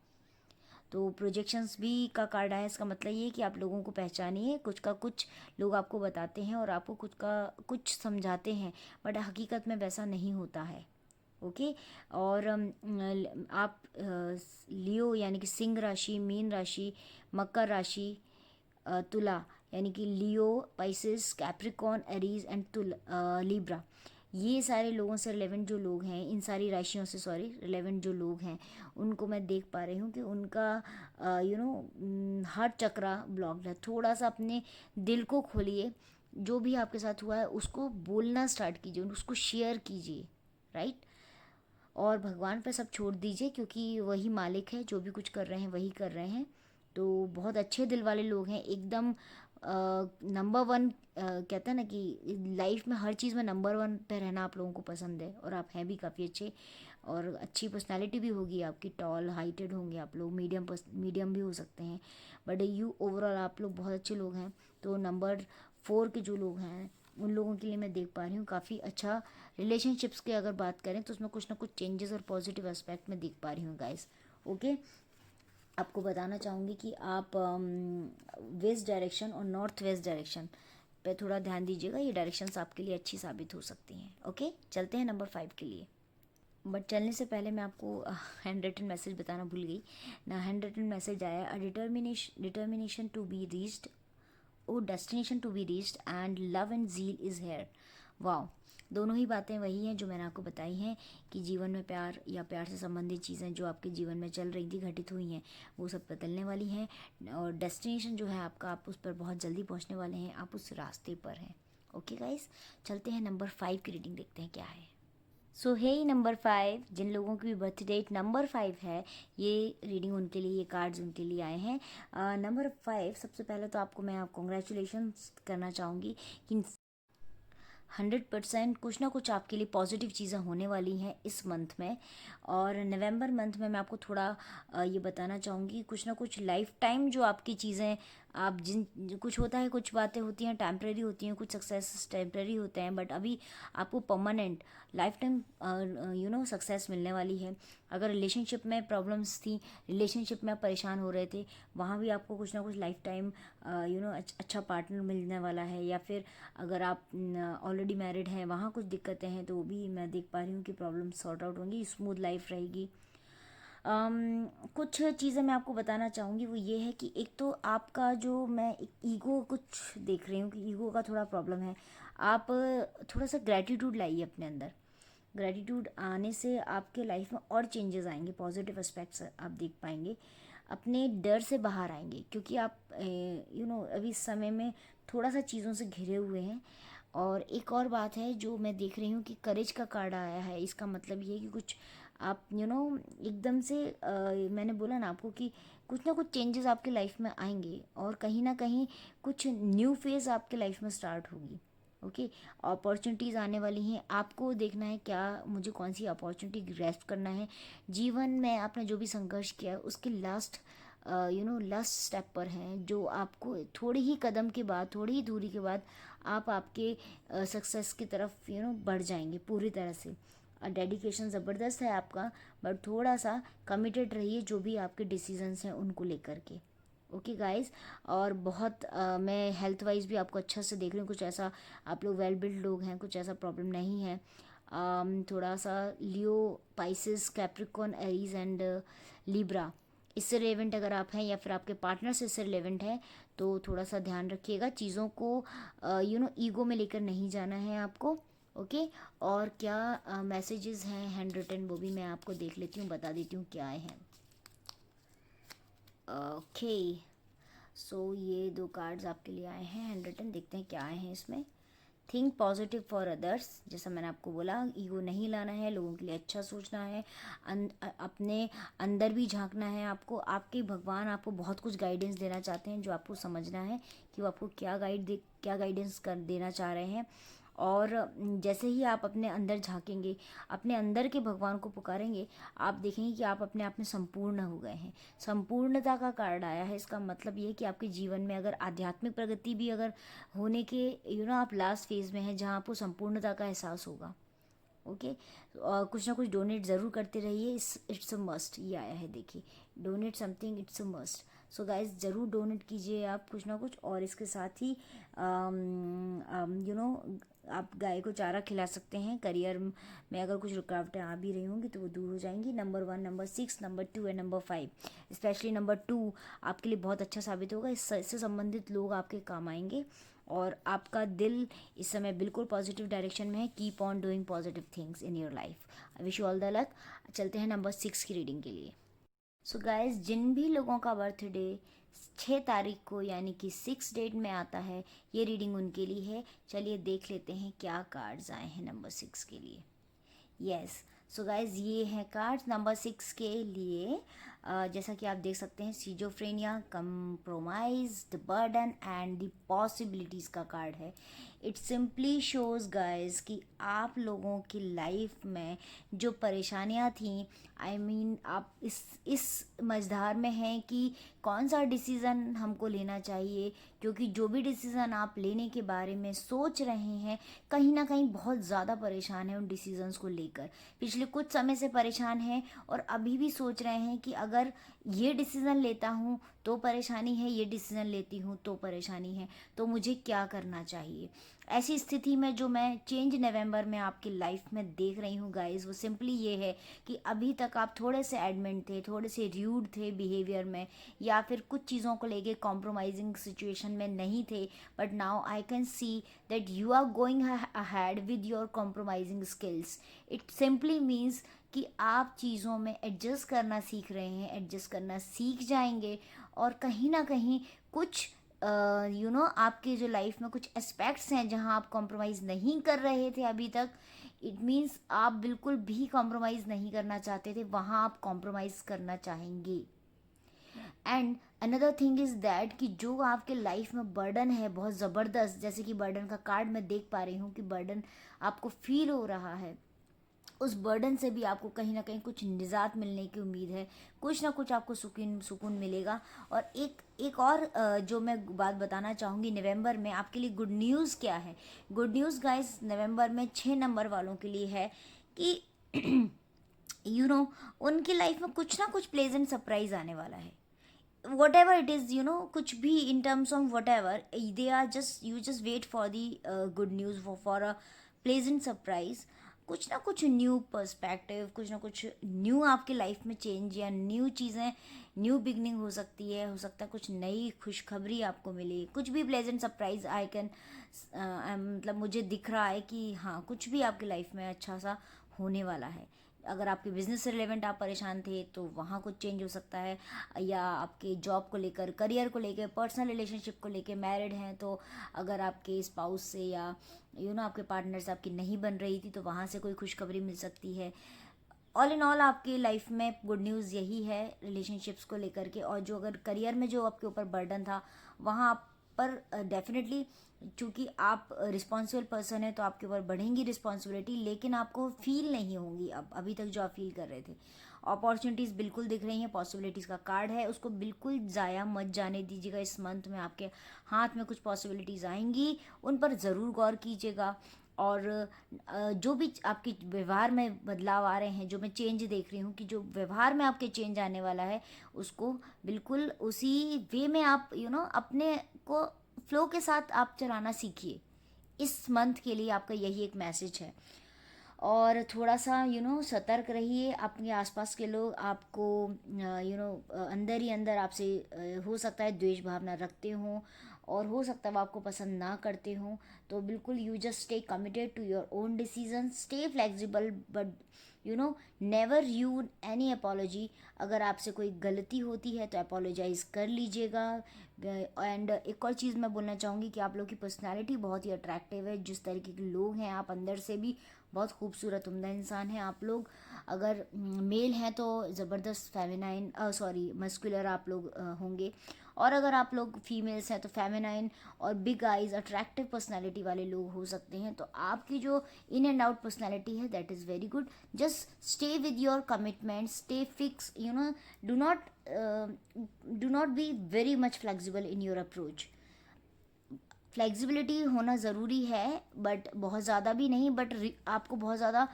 तो प्रोजेक्शंस भी का कार्ड आया, इसका मतलब ये है कि आप लोगों को पहचानिए। कुछ का कुछ लोग आपको बताते हैं और आपको कुछ का कुछ समझाते हैं, बट हकीकत में वैसा नहीं होता है। ओके। और आप लियो यानी कि सिंह राशि, मीन राशि, मकर राशि, तुला यानी कि Leo, Pisces, Capricorn, Aries and Libra, ये सारे लोगों से रिलेवेंट जो लोग हैं, इन सारी राशियों से रिलेवेंट जो लोग हैं, उनको मैं देख पा रही हूँ कि उनका हार्ट चक्रा ब्लॉक्ड है। थोड़ा सा अपने दिल को खोलिए, जो भी आपके साथ हुआ है उसको बोलना स्टार्ट कीजिए, उसको शेयर कीजिए, राइट। और भगवान पर सब छोड़ दीजिए, क्योंकि वही मालिक है, जो भी कुछ कर रहे हैं वही कर रहे हैं। तो बहुत अच्छे दिल वाले लोग हैं, एकदम नंबर वन। कहते हैं ना कि लाइफ में हर चीज़ में नंबर वन पे रहना आप लोगों को पसंद है, और आप हैं भी काफ़ी अच्छे। और अच्छी पर्सनालिटी भी होगी आपकी, टॉल हाइटेड होंगे आप लोग, मीडियम भी हो सकते हैं, बट यू ओवरऑल आप लोग बहुत अच्छे लोग हैं। तो नंबर 4 के जो लोग हैं उन लोगों के लिए मैं देख पा रही हूँ काफ़ी अच्छा। रिलेशनशिप्स की अगर बात करें तो उसमें कुछ ना कुछ चेंजेस और पॉजिटिव एस्पेक्ट में देख पा रही हूँ गाइस। ओके। आपको बताना चाहूँगी कि आप वेस्ट डायरेक्शन और नॉर्थ वेस्ट डायरेक्शन पे थोड़ा ध्यान दीजिएगा, ये डायरेक्शंस आपके लिए अच्छी साबित हो सकती हैं। ओके, चलते हैं नंबर 5 के लिए। बट चलने से पहले मैं आपको हैंड रिटन मैसेज बताना भूल गई ना। हैंड रिटन मैसेज आया, a determination to be reached, oh destination to be reached, and love and zeal is here. Wow, दोनों ही बातें वही हैं जो मैंने आपको बताई हैं कि जीवन में प्यार या प्यार से संबंधित चीज़ें जो आपके जीवन में चल रही थी, घटित हुई हैं, वो सब बदलने वाली हैं। और डेस्टिनेशन जो है आपका, आप उस पर बहुत जल्दी पहुंचने वाले हैं, आप उस रास्ते पर हैं। ओके गाइस, चलते हैं नंबर 5 की रीडिंग देखते हैं क्या है। सो हे नंबर 5, जिन लोगों की बर्थ डेट नंबर 5 है, ये रीडिंग उनके लिए, ये कार्ड्स उनके लिए आए हैं। नंबर 5, सबसे पहले तो आपको मैं कॉन्ग्रेचुलेशन करना चाहूँगी कि 100% कुछ ना कुछ आपके लिए पॉजिटिव चीज़ें होने वाली हैं इस मंथ में। और नवंबर मंथ में मैं आपको थोड़ा ये बताना चाहूँगी, कुछ ना कुछ लाइफ टाइम जो आपकी चीज़ें, आप कुछ होता है, कुछ बातें होती हैं टेम्प्रेरी होती हैं, कुछ सक्सेस टेम्प्रेरी होते हैं, बट अभी आपको परमानेंट लाइफ टाइम सक्सेस मिलने वाली है। अगर रिलेशनशिप में प्रॉब्लम्स थी, रिलेशनशिप में आप परेशान हो रहे थे, वहाँ भी आपको कुछ ना कुछ लाइफ टाइम अच्छा पार्टनर मिलने वाला है। या फिर अगर आप ऑलरेडी मैरिड हैं, वहाँ कुछ दिक्कतें हैं, तो वो भी मैं देख पा रही हूँ कि प्रॉब्लम सॉर्ट आउट होंगी, स्मूथ लाइफ रहेगी। कुछ चीज़ें मैं आपको बताना चाहूँगी, वो ये है कि एक तो आपका जो, मैं एक ईगो कुछ देख रही हूँ कि ईगो का थोड़ा प्रॉब्लम है। आप थोड़ा सा ग्रैटिट्यूड लाइए अपने अंदर। ग्रैटिट्यूड आने से आपके लाइफ में और चेंजेस आएंगे, पॉजिटिव एस्पेक्ट्स आप देख पाएंगे, अपने डर से बाहर आएंगे, क्योंकि आप अभी इस समय में थोड़ा सा चीज़ों से घिरे हुए हैं। और एक और बात है जो मैं देख रही हूँ कि करेज का कार्ड आया है, इसका मतलब ये है कि कुछ आप एकदम से मैंने बोला ना आपको कि कुछ ना कुछ चेंजेस आपके लाइफ में आएंगे, और कहीं ना कहीं कुछ न्यू फेज़ आपके लाइफ में स्टार्ट होगी। ओके, अपॉर्चुनिटीज़ आने वाली हैं, आपको देखना है क्या मुझे कौन सी अपॉर्चुनिटी ग्रैस्प करना है। जीवन में आपने जो भी संघर्ष किया है उसके लास्ट स्टेप पर हैं, जो आपको थोड़ी ही कदम के बाद, थोड़ी ही दूरी के बाद आप आपके सक्सेस की तरफ बढ़ जाएंगे पूरी तरह से। डेडिकेशन ज़बरदस्त है आपका, बट थोड़ा सा कमिटेड रहिए जो भी आपके डिसीजंस हैं उनको लेकर के। Okay guys. और बहुत मैं हेल्थ वाइज भी आपको अच्छा से देख रही हूँ, कुछ ऐसा आप लोग वेल बिल्ड लोग हैं, कुछ ऐसा प्रॉब्लम नहीं है। थोड़ा सा Leo, Pisces, Capricorn, Aries and Libra, इससे रिलेवेंट अगर आप हैं या फिर आपके पार्टनर से इससे रिलेवेंट है तो थोड़ा सा ध्यान रखिएगा, चीज़ों को ईगो में लेकर नहीं जाना है आपको। ओके। और क्या मैसेजेस हैं हैंड रिटन वो भी मैं आपको देख लेती हूँ, बता देती हूँ क्या हैं। ओके। सो ये दो कार्ड्स आपके लिए आए हैं हैंड रिटन, देखते हैं क्या आए हैं इसमें। थिंक पॉजिटिव फॉर अदर्स, जैसा मैंने आपको बोला, ईगो नहीं लाना है, लोगों के लिए अच्छा सोचना है, अपने अंदर भी झांकना है आपको। आपके भगवान आपको बहुत कुछ गाइडेंस देना चाहते हैं, जो आपको समझना है कि वो आपको क्या गाइडेंस कर देना चाह रहे हैं। और जैसे ही आप अपने अंदर झांकेंगे, अपने अंदर के भगवान को पुकारेंगे, आप देखेंगे कि आप अपने आप में संपूर्ण हो गए हैं। संपूर्णता का कार्ड आया है, इसका मतलब ये है कि आपके जीवन में अगर आध्यात्मिक प्रगति भी अगर होने के आप लास्ट फेज में हैं जहाँ आपको संपूर्णता का एहसास होगा। ओके। कुछ ना कुछ डोनेट ज़रूर करते रहिए, इट्स अ मस्ट, ये आया है देखिए, donate something it's a must. So guys ज़रूर डोनेट कीजिए आप कुछ ना कुछ। और इसके साथ ही आप गाय को चारा खिला सकते हैं। करियर में अगर कुछ रुकावटें आ भी रही होंगी तो वो दूर हो जाएंगी। Number 1, number 6, number 2 and number 5, specially number 2 आपके लिए बहुत अच्छा साबित होगा। इससे संबंधित लोग आपके काम आएंगे और आपका दिल इस समय बिल्कुल पॉजिटिव डायरेक्शन में है। Keep on doing positive things in your life. I wish you all the luck. चलते हैं नंबर 6 की रीडिंग के लिए। सो गाइस, जिन भी लोगों का बर्थडे 6 तारीख को यानी कि 6 डेट में आता है, ये रीडिंग उनके लिए है। चलिए देख लेते हैं क्या कार्ड्स आए हैं नंबर 6 के लिए। यस। सो गाइज ये हैं कार्ड्स नंबर 6 के लिए। जैसा कि आप देख सकते हैं, schizophrenia, compromise, the burden and the possibilities का कार्ड है। इट सिंपली शोज गाइज कि आप लोगों की लाइफ में जो परेशानियां थी, आप इस मझधार में हैं कि कौन सा डिसीज़न हमको लेना चाहिए, क्योंकि जो भी डिसीज़न आप लेने के बारे में सोच रहे हैं, कहीं ना कहीं बहुत ज़्यादा परेशान है उन डिसीजंस को लेकर। पिछले कुछ समय से परेशान हैं और अभी भी सोच रहे हैं कि अगर ये डिसीज़न लेता हूँ तो परेशानी है, ये डिसीज़न लेती हूँ तो परेशानी है, तो मुझे क्या करना चाहिए। ऐसी स्थिति में जो मैं चेंज नवंबर में आपकी लाइफ में देख रही हूँ गाइस, वो सिंपली ये है कि अभी तक आप थोड़े से एडमेंट थे, थोड़े से र्यूड थे बिहेवियर में, या फिर कुछ चीज़ों को लेके कॉम्प्रोमाइजिंग सिचुएशन में नहीं थे। But now I can see that you are going ahead with your compromising skills. It simply means कि आप चीज़ों में एडजस्ट करना सीख रहे हैं, एडजस्ट करना सीख जाएंगे। और कहीं ना कहीं कुछ आपके जो लाइफ में कुछ एस्पेक्ट्स हैं जहां आप कॉम्प्रोमाइज़ नहीं कर रहे थे अभी तक, इट मीन्स आप बिल्कुल भी कॉम्प्रोमाइज़ नहीं करना चाहते थे, वहां आप कॉम्प्रोमाइज़ करना चाहेंगे। And another thing is that कि जो आपके लाइफ में बर्डन है बहुत ज़बरदस्त, जैसे कि बर्डन का कार्ड मैं देख पा रही हूँ कि बर्डन आपको फील हो रहा है, उस बर्डन से भी आपको कहीं ना कहीं कुछ निजात मिलने की उम्मीद है, कुछ ना कुछ आपको सुकून सुकून मिलेगा। और एक और जो मैं बात बताना चाहूँगी, नवंबर में आपके लिए गुड न्यूज़ क्या है। गुड न्यूज़ गाइस नवंबर में 6 नंबर वालों के लिए है कि उनकी लाइफ में कुछ ना कुछ प्लेजेंट सरप्राइज आने वाला है। वट एवर इट इज़, कुछ भी in terms of whatever they are, just you just wait for the good news, for a pleasant surprise. कुछ ना कुछ न्यू पर्सपेक्टिव, कुछ ना कुछ न्यू आपके लाइफ में चेंज या न्यू चीज़ें, न्यू बिगनिंग हो सकती है, हो सकता है कुछ नई खुशखबरी आपको मिले, कुछ भी प्लेजेंट सरप्राइज आई कैन, मतलब मुझे दिख रहा है कि हाँ कुछ भी आपकी लाइफ में अच्छा सा होने वाला है। अगर आपके बिजनेस से रिलेवेंट आप परेशान थे तो वहाँ कुछ चेंज हो सकता है, या आपके जॉब को लेकर, करियर को लेकर, पर्सनल रिलेशनशिप को लेकर, मैरिड हैं तो अगर आपके स्पाउस से या आपके पार्टनर से आपकी नहीं बन रही थी तो वहाँ से कोई खुशखबरी मिल सकती है। ऑल इन ऑल आपकी लाइफ में गुड न्यूज़ यही है रिलेशनशिप्स को लेकर के। और जो अगर करियर में जो आपके ऊपर बर्डन था वहाँ आप पर डेफिनेटली, चूँकि आप रिस्पॉन्सिबल पर्सन है तो आपके ऊपर बढ़ेंगी रिस्पॉन्सिबिलिटी, लेकिन आपको फील नहीं होंगी अब अभी तक जो आप फील कर रहे थे। अपॉर्चुनिटीज़ बिल्कुल दिख रही हैं, पॉसिबिलिटीज़ का कार्ड है, उसको बिल्कुल ज़ाया मत जाने दीजिएगा। इस मंथ में आपके हाथ में कुछ पॉसिबिलिटीज़ आएंगी, उन पर ज़रूर गौर कीजिएगा। और जो भी आपके व्यवहार में बदलाव आ रहे हैं, जो मैं चेंज देख रही हूँ कि जो व्यवहार में आपके चेंज आने वाला है, उसको बिल्कुल उसी वे में आप अपने को फ्लो के साथ आप चलाना सीखिए। इस मंथ के लिए आपका यही एक मैसेज है। और थोड़ा सा सतर्क रहिए। अपने आसपास के लोग आपको अंदर ही अंदर आपसे हो सकता है द्वेष भावना रखते हों, और हो सकता है वो आपको पसंद ना करते हों। तो बिल्कुल you just stay committed to your own decision, stay flexible, but never you any apology. अगर आपसे कोई गलती होती है तो अपोलोजाइज़ कर लीजिएगा। एंड एक और चीज़ मैं बोलना चाहूँगी कि आप लोग की पर्सनैलिटी बहुत ही अट्रैक्टिव है। जिस तरीके के लोग हैं आप, अंदर से भी बहुत खूबसूरत उम्दा इंसान हैं आप लोग। अगर मेल हैं तो ज़बरदस्त फेमिनाइन, सॉरी मस्कुलर आप लोग होंगे। और अगर आप लोग फीमेल्स हैं तो फेमिनाइन और बिग आइज अट्रैक्टिव पर्सनालिटी वाले लोग हो सकते हैं। तो आपकी जो इन एंड आउट पर्सनालिटी है that is very good. Just stay with your commitment, stay fix, do not do not be very much flexible in your approach. Flexibility होना ज़रूरी है, बट बहुत ज़्यादा भी नहीं, बट आपको बहुत ज़्यादा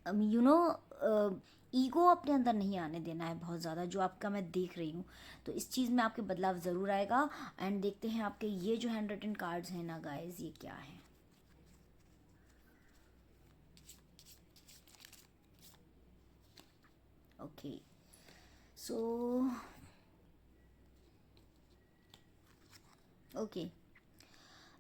यू नो ईगो अपने अंदर नहीं आने देना है बहुत ज़्यादा, जो आपका मैं देख रही हूँ। तो इस चीज़ में आपके बदलाव ज़रूर आएगा। एंड देखते हैं आपके ये जो हैंड रिटन कार्ड्स हैं ना गाइस, ये क्या है। Okay, so okay,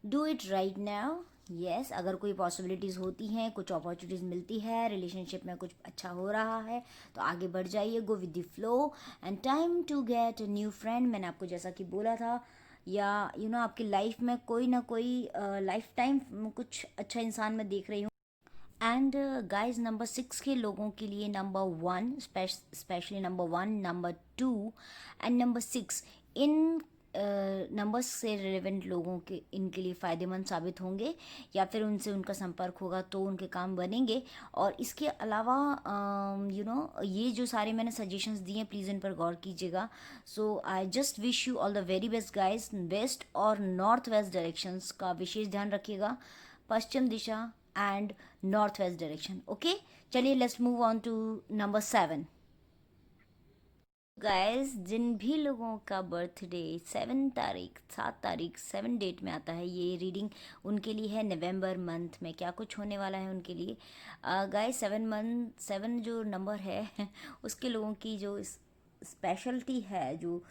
do it right now. Yes, अगर कोई पॉसिबिलिटीज़ होती हैं, कुछ अपॉर्चुनिटीज़ मिलती है, रिलेशनशिप में कुछ अच्छा हो रहा है, तो आगे बढ़ जाइए, go with the flow. And time to get a new friend, मैंने आपको जैसा कि बोला था। या आपकी लाइफ में कोई ना कोई लाइफ टाइम कुछ अच्छा इंसान मैं देख रही हूँ। एंड गाइस, नंबर 6 के लोगों के लिए number 1, specially number 1, number 2 and number 6, in numbers से रिलेवेंट लोगों के इनके लिए फ़ायदेमंद साबित होंगे, या फिर उनसे उनका संपर्क होगा तो उनके काम बनेंगे। और इसके अलावा ये जो सारे मैंने सजेशंस दिए हैं, प्लीज़ इन पर गौर कीजिएगा। So I just wish you all the very best guys. West और नॉर्थ वेस्ट डायरेक्शंस का विशेष ध्यान रखिएगा, पश्चिम दिशा and north west direction. Okay, चलिए let's move on to number 7। Guys, जिन भी लोगों का बर्थडे 7 तारीख 7 डेट में आता है, ये रीडिंग उनके लिए है। नवंबर मंथ में क्या कुछ होने वाला है उनके लिए। गाइस, 7 जो नंबर है उसके लोगों की जो स्पेशलिटी है, जो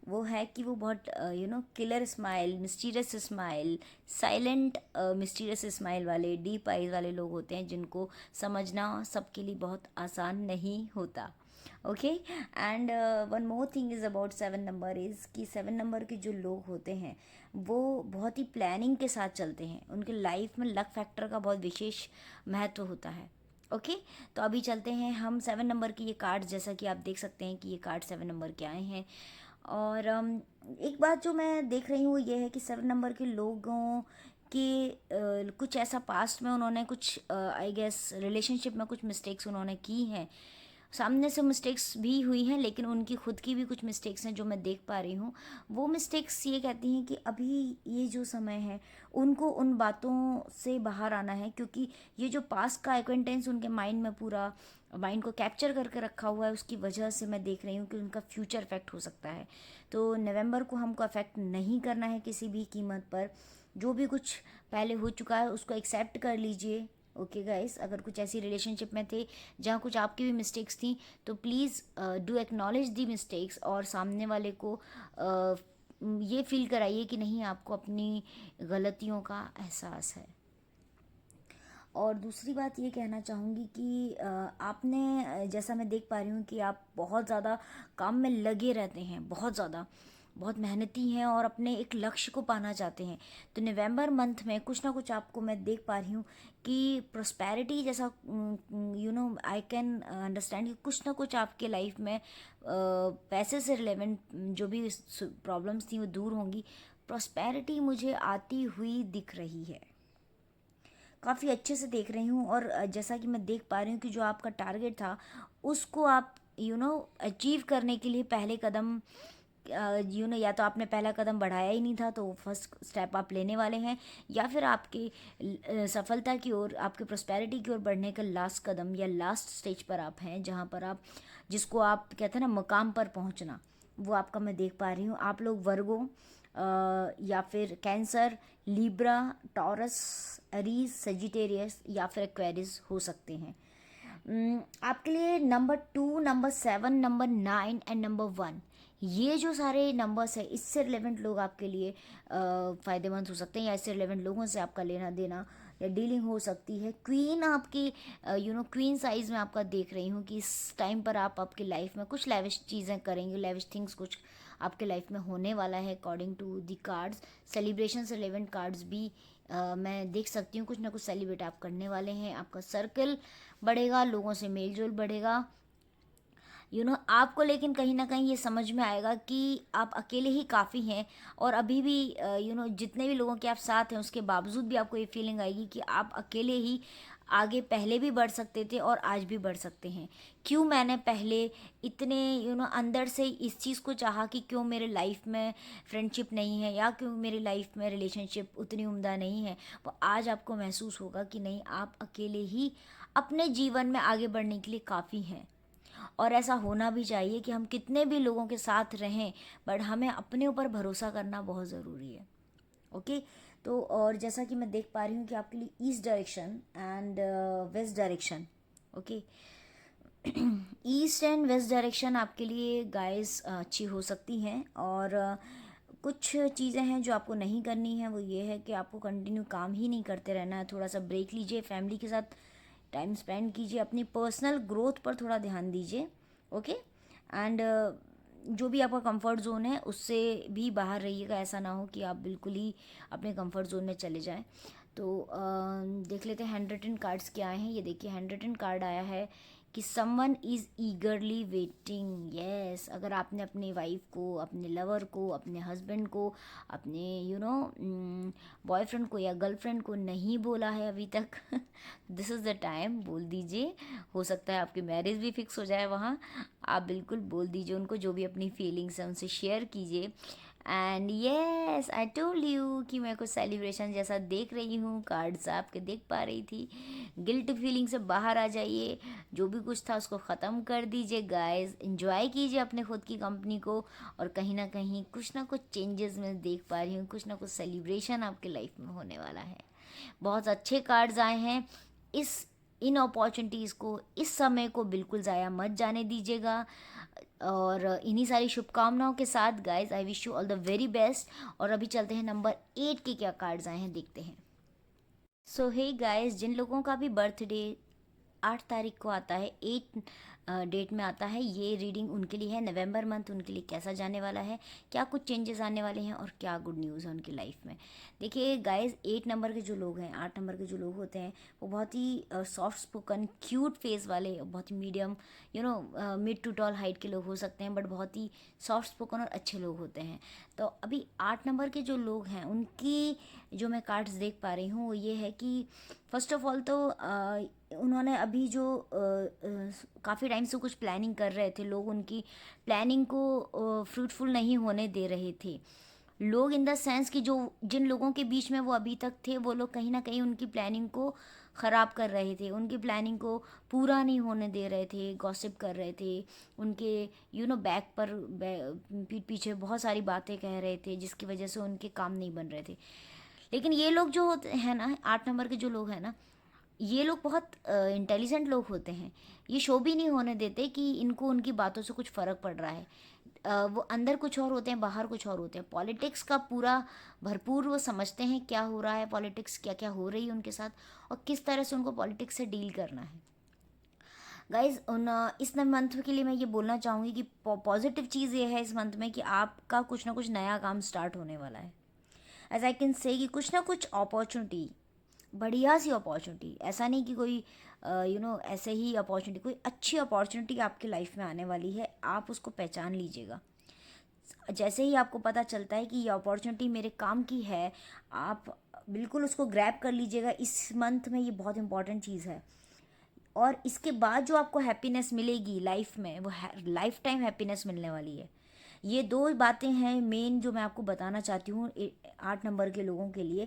वो है कि वो बहुत killer smile, mysterious smile, silent mysterious smile वाले, डीप आइज वाले लोग होते हैं, जिनको समझना सबके लिए बहुत आसान नहीं होता। Okay, and one more thing is about 7 number is कि 7 नंबर के जो लोग होते हैं वो बहुत ही प्लानिंग के साथ चलते हैं। उनके लाइफ में लक फैक्टर का बहुत विशेष महत्व होता है। ओके, तो अभी चलते हैं हम 7 नंबर के ये कार्ड, जैसा कि आप देख सकते हैं कि ये कार्ड 7 नंबर के आए हैं। और एक बात जो मैं देख रही हूँ वो ये है कि 7 नंबर के लोगों कि कुछ ऐसा पास्ट में उन्होंने कुछ आई गेस रिलेशनशिप में कुछ मिस्टेक्स उन्होंने की हैं। सामने से मिस्टेक्स भी हुई हैं, लेकिन उनकी खुद की भी कुछ मिस्टेक्स हैं जो मैं देख पा रही हूँ। वो मिस्टेक्स ये कहती हैं कि अभी ये जो समय है उनको उन बातों से बाहर आना है, क्योंकि ये जो पास्ट का एक्वेंटेंस उनके माइंड में पूरा माइंड को कैप्चर करके रखा हुआ है, उसकी वजह से मैं देख रही हूँ कि उनका फ्यूचर अफेक्ट हो सकता है। तो नवंबर को हमको अफेक्ट नहीं करना है किसी भी कीमत पर। जो भी कुछ पहले हो चुका है उसको एक्सेप्ट कर लीजिए। ओके गाइस, अगर कुछ ऐसी रिलेशनशिप में थे जहाँ कुछ आपकी भी मिस्टेक्स थी, तो please do acknowledge the mistakes, और सामने वाले को ये फील कराइए कि नहीं, आपको अपनी गलतियों का एहसास है। और दूसरी बात ये कहना चाहूँगी कि आपने जैसा मैं देख पा रही हूँ कि आप बहुत ज़्यादा काम में लगे रहते हैं, बहुत ज़्यादा, बहुत मेहनती हैं और अपने एक लक्ष्य को पाना चाहते हैं। तो नवंबर मंथ में कुछ ना कुछ आपको मैं देख पा रही हूँ कि प्रोस्पेरिटी जैसा, आई कैन अंडरस्टैंड कि कुछ ना कुछ आपके लाइफ में पैसे से रिलेवेंट जो भी प्रॉब्लम्स थी वो दूर होंगी। प्रोस्पेरिटी मुझे आती हुई दिख रही है, काफ़ी अच्छे से देख रही हूँ। और जैसा कि मैं देख पा रही हूँ कि जो आपका टारगेट था उसको आप अचीव करने के लिए पहले कदम, या तो आपने पहला कदम बढ़ाया ही नहीं था तो फर्स्ट स्टेप आप लेने वाले हैं, या फिर आपकी सफलता की ओर, आपके प्रोस्पेरिटी की ओर बढ़ने का लास्ट कदम या लास्ट स्टेज पर आप हैं, जहाँ पर आप, जिसको आप कहते हैं ना, मकाम पर पहुँचना, वो आपका मैं देख पा रही हूँ। आप लोग वर्गो, या फिर cancer, Libra, taurus, Aries, Sagittarius या फिर एक्वेरियस हो सकते हैं। आपके लिए number 2, number 7, number 9 and number 1, ये जो सारे नंबर्स है इससे रिलेवेंट लोग आपके लिए फ़ायदेमंद हो सकते हैं, या इससे रिलेवेंट लोगों से आपका लेना देना या डीलिंग हो सकती है। क्वीन आपकी क्वीन साइज में आपका देख रही हूँ कि इस टाइम पर आप आपकी लाइफ में कुछ लेविश चीज़ें करेंगे, लेविश थिंग्स कुछ आपके लाइफ में होने वाला है according to the cards. Celebration से रिलेवेंट कार्ड्स भी मैं देख सकती हूँ, कुछ ना कुछ सेलिब्रेट आप करने वाले हैं। आपका सर्कल बढ़ेगा, लोगों से मेल जोल बढ़ेगा, आपको लेकिन कहीं ना कहीं ये समझ में आएगा कि आप अकेले ही काफ़ी हैं। और अभी भी जितने भी लोगों के आप साथ हैं उसके बावजूद भी आपको ये फीलिंग आएगी कि आप अकेले ही आगे पहले भी बढ़ सकते थे और आज भी बढ़ सकते हैं। क्यों मैंने पहले इतने अंदर से इस चीज़ को चाहा कि क्यों मेरे लाइफ में फ्रेंडशिप नहीं है, या क्यों मेरी लाइफ में रिलेशनशिप उतनी उम्दा नहीं है, वो आज आपको महसूस होगा कि नहीं, आप अकेले ही अपने जीवन में आगे बढ़ने के लिए काफ़ी हैं। और ऐसा होना भी चाहिए कि हम कितने भी लोगों के साथ रहें, बट हमें अपने ऊपर भरोसा करना बहुत ज़रूरी है। ओके, तो और जैसा कि मैं देख पा रही हूँ कि आपके लिए east direction and waste direction, okay, east and west direction आपके लिए गाइस अच्छी हो सकती हैं। और कुछ चीज़ें हैं जो आपको नहीं करनी है, वो ये है कि आपको कंटिन्यू काम ही नहीं करते रहना है, थोड़ा सा ब्रेक लीजिए, फैमिली के साथ टाइम स्पेंड कीजिए, अपनी पर्सनल ग्रोथ पर थोड़ा ध्यान दीजिए। ओके, एंड जो भी आपका कंफर्ट जोन है उससे भी बाहर रहिएगा, ऐसा ना हो कि आप बिल्कुल ही अपने कंफर्ट जोन में चले जाएं। तो देख लेते हैं हैंड रिटन कार्ड्स क्या आए हैं। ये देखिए, हैंड रिटन कार्ड आया है कि समवन इज़ ईगरली वेटिंग। यस, अगर आपने अपनी वाइफ को, अपने लवर को, अपने हस्बैंड को, अपने बॉयफ्रेंड को या गर्लफ्रेंड को नहीं बोला है अभी तक, दिस इज़ द टाइम, बोल दीजिए। हो सकता है आपकी मैरिज भी फिक्स हो जाए वहाँ। आप बिल्कुल बोल दीजिए उनको, जो भी अपनी फीलिंग्स हैं उनसे शेयर कीजिए। And yes, I told you कि मैं कुछ सेलिब्रेशन जैसा देख रही हूँ, कार्ड्स आपके देख पा रही थी। गिल्ट फीलिंग से बाहर आ जाइए, जो भी कुछ था उसको ख़त्म कर दीजिए गाइस, एंजॉय कीजिए अपने खुद की कंपनी को। और कहीं ना कुछ चेंजेस मैं देख पा रही हूँ, कुछ ना कुछ सेलिब्रेशन आपके लाइफ में होने वाला है। बहुत अच्छे कार्ड्स आए हैं। इन अपॉर्चुनिटीज़ को, इस समय को बिल्कुल ज़ाया मत जाने दीजिएगा। और इन्हीं सारी शुभकामनाओं के साथ guys, I wish you all the very best. और अभी चलते हैं नंबर 8 के क्या कार्ड्स आए हैं, देखते हैं। सो हे गाइज, जिन लोगों का भी बर्थडे 8 तारीख को आता है, 8 डेट में आता है, ये रीडिंग उनके लिए है। नवंबर मंथ उनके लिए कैसा जाने वाला है, क्या कुछ चेंजेस आने वाले हैं और क्या गुड न्यूज़ है उनकी लाइफ में। देखिए गाइज, 8 नंबर के जो लोग हैं, 8 नंबर के जो लोग होते हैं, वो बहुत ही सॉफ्ट स्पोकन, क्यूट फेस वाले, बहुत ही medium mid to tall height के लोग हो सकते हैं, बट बहुत ही सॉफ्ट स्पोकन और अच्छे लोग होते हैं। तो अभी 8 नंबर के जो लोग हैं उनकी जो मैं कार्ड्स देख पा रही हूँ वो ये है कि फर्स्ट ऑफ ऑल तो उन्होंने अभी जो काफ़ी टाइम से कुछ प्लानिंग कर रहे थे, लोग उनकी प्लानिंग को फ्रूटफुल नहीं होने दे रहे थे। लोग इन द सेंस कि जो जिन लोगों के बीच में वो अभी तक थे, वो लोग कहीं ना कहीं उनकी प्लानिंग को ख़राब कर रहे थे, उनकी प्लानिंग को पूरा नहीं होने दे रहे थे, गॉसिप कर रहे थे, उनके बैक पर पीठ पीछे बहुत सारी बातें कह रहे थे, जिसकी वजह से उनके काम नहीं बन रहे थे। लेकिन ये लोग जो होते हैं ना, 8 नंबर के जो लोग हैं ना, ये लोग बहुत इंटेलिजेंट लोग होते हैं। ये शो भी नहीं होने देते कि इनको उनकी बातों से कुछ फ़र्क पड़ रहा है। वो अंदर कुछ और होते हैं, बाहर कुछ और होते हैं। पॉलिटिक्स का पूरा भरपूर वो समझते हैं क्या हो रहा है, पॉलिटिक्स क्या क्या हो रही है उनके साथ, और किस तरह से उनको पॉलिटिक्स से डील करना है। गाइज, इस मंथ के लिए मैं ये बोलना चाहूँगी कि पॉजिटिव चीज़ ये है इस मंथ में कि आपका कुछ ना कुछ नया काम स्टार्ट होने वाला है। एज आई कैन से कि कुछ ना कुछ अपॉर्चुनिटी, बढ़िया सी अपॉर्चुनिटी, ऐसा नहीं कि कोई ऐसे ही अपॉर्चुनिटी, कोई अच्छी अपॉर्चुनिटी आपकी लाइफ में आने वाली है, आप उसको पहचान लीजिएगा। जैसे ही आपको पता चलता है कि ये अपॉर्चुनिटी मेरे काम की है, आप बिल्कुल उसको ग्रैब कर लीजिएगा। इस मंथ में ये बहुत इंपॉर्टेंट चीज़ है। और इसके बाद जो आपको हैप्पीनेस मिलेगी लाइफ में, वो लाइफ टाइम हैप्पीनेस मिलने वाली है। ये दो बातें हैं मेन जो मैं आपको बताना चाहती हूँ 8 नंबर के लोगों के लिए।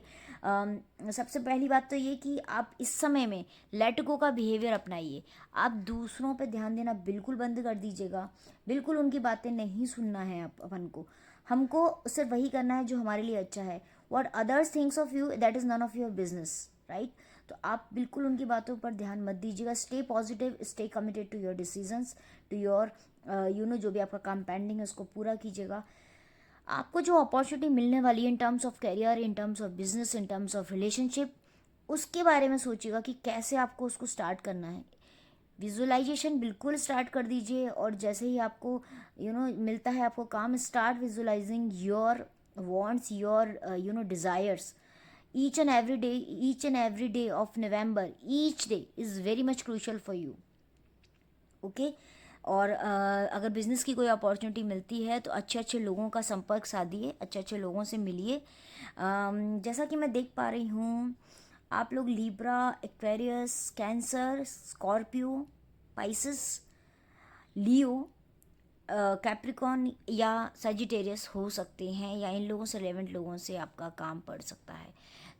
सबसे पहली बात तो ये कि आप इस समय में लेट गो का बिहेवियर अपनाइए। आप दूसरों पे ध्यान देना बिल्कुल बंद कर दीजिएगा, बिल्कुल उनकी बातें नहीं सुनना है आप अपन को। हमको सिर्फ वही करना है जो हमारे लिए अच्छा है. What others things of you, that is none of your business, right. तो आप बिल्कुल उनकी बातों पर ध्यान मत दीजिएगा. Stay positive, stay committed to your decisions, to your जो भी आपका काम पेंडिंग है उसको पूरा कीजिएगा. आपको जो अपॉर्चुनिटी मिलने वाली है इन terms of career, in terms of business, in terms of relationship, उसके बारे में सोचिएगा कि कैसे आपको उसको स्टार्ट करना है. विजुअलाइजेशन बिल्कुल स्टार्ट कर दीजिए. और जैसे ही आपको मिलता है आपको काम, start visualising your wants, your desires. Each and every day of November, each day is very much crucial for you. Okay. और अगर बिज़नेस की कोई अपॉर्चुनिटी मिलती है तो अच्छे अच्छे लोगों का संपर्क साधिए, अच्छे अच्छे लोगों से मिलिए. जैसा कि मैं देख पा रही हूँ, आप लोग Libra, Aquarius, Cancer, Scorpio, Pisces, Leo, Capricorn या सजिटेरियस हो सकते हैं, या इन लोगों से रिलेवेंट लोगों से आपका काम पड़ सकता है.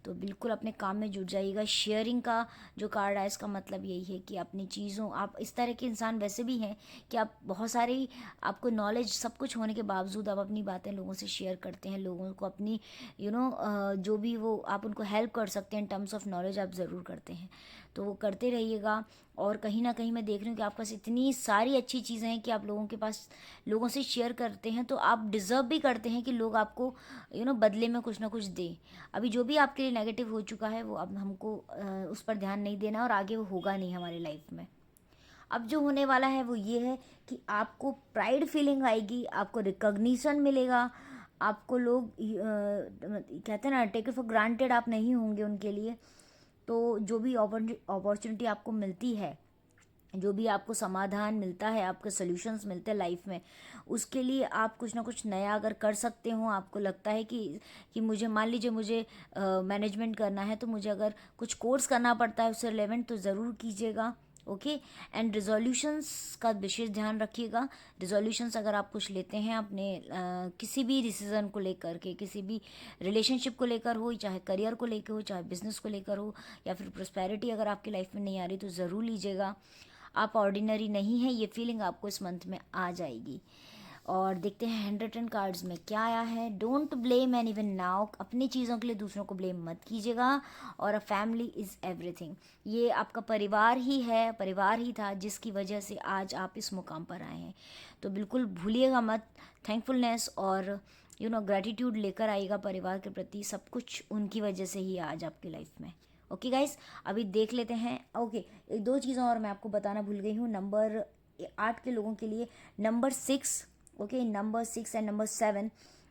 तो बिल्कुल अपने काम में जुट जाइएगा. शेयरिंग का जो कार्ड है इसका मतलब यही है कि अपनी चीज़ों, आप इस तरह के इंसान वैसे भी हैं कि आप बहुत सारी, आपको नॉलेज सब कुछ होने के बावजूद आप अपनी बातें लोगों से शेयर करते हैं. लोगों को अपनी जो भी वो आप उनको हेल्प कर सकते हैं इन टर्म्स ऑफ नॉलेज, आप ज़रूर करते हैं. तो वो करते रहिएगा. और कहीं ना कहीं मैं देख रही हूँ कि आपके पास इतनी सारी अच्छी चीज़ें हैं कि आप लोगों से शेयर करते हैं. तो आप डिज़र्व भी करते हैं कि लोग आपको बदले में कुछ ना कुछ दें. अभी जो भी आपके लिए नेगेटिव हो चुका है वो अब हमको उस पर ध्यान नहीं देना, और आगे वो होगा नहीं हमारी लाइफ में. अब जो होने वाला है वो ये है कि आपको प्राइड फीलिंग आएगी, आपको रिकॉग्निशन मिलेगा. आपको लोग कहते हैं ना, टेक इट फॉर ग्रांटेड आप नहीं होंगे उनके लिए. तो जो भी अपॉर्चुनिटी आपको मिलती है, जो भी आपको समाधान मिलता है, आपके सॉल्यूशंस मिलते हैं लाइफ में, उसके लिए आप कुछ ना कुछ नया अगर कर सकते हो, आपको लगता है कि मुझे, मान लीजिए मुझे मैनेजमेंट करना है, तो मुझे अगर कुछ कोर्स करना पड़ता है उससे रिलेवेंट, तो ज़रूर कीजिएगा. ओके. एंड रिजोल्यूशंस का विशेष ध्यान रखिएगा. रिजोल्यूशंस अगर आप कुछ लेते हैं अपने किसी भी डिसीज़न को लेकर के, किसी भी रिलेशनशिप को लेकर हो, चाहे करियर को लेकर हो, चाहे बिजनेस को लेकर हो, या फिर प्रोस्पेरिटी अगर आपकी लाइफ में नहीं आ रही, तो ज़रूर लीजिएगा. आप ऑर्डिनरी नहीं है, ये फीलिंग आपको इस मंथ में आ जाएगी. और देखते हैं 110 कार्ड्स में क्या आया है. Don't blame any one now. अपनी चीज़ों के लिए दूसरों को ब्लेम मत कीजिएगा. और अ फैमिली इज़ एवरीथिंग. ये आपका परिवार ही है, परिवार ही था जिसकी वजह से आज आप इस मुकाम पर आए हैं. तो बिल्कुल भूलिएगा मत. थैंकफुलनेस और ग्रैटिट्यूड लेकर आइएगा परिवार के प्रति. सब कुछ उनकी वजह से ही आज आपकी लाइफ में. ओके गाइस, अभी देख लेते हैं. ओके, एक दो चीज़ें और मैं आपको बताना भूल गई हूँ. नंबर 8 के लोगों के लिए number 6. Okay, number 6 and number 7.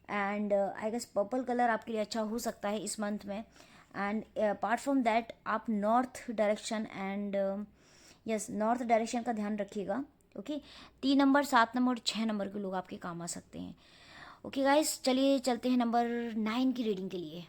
And I guess purple colour आपके लिए अच्छा हो सकता है इस मंथ में. एंड अपार्ट फ्रॉम दैट, आप north direction and yes, north direction का ध्यान रखिएगा. ओके. 3 नंबर, 7 नंबर और 6 नंबर के लोग आपके काम आ सकते हैं. ओके गाइस, चलिए चलते हैं नंबर 9 की रीडिंग के लिए.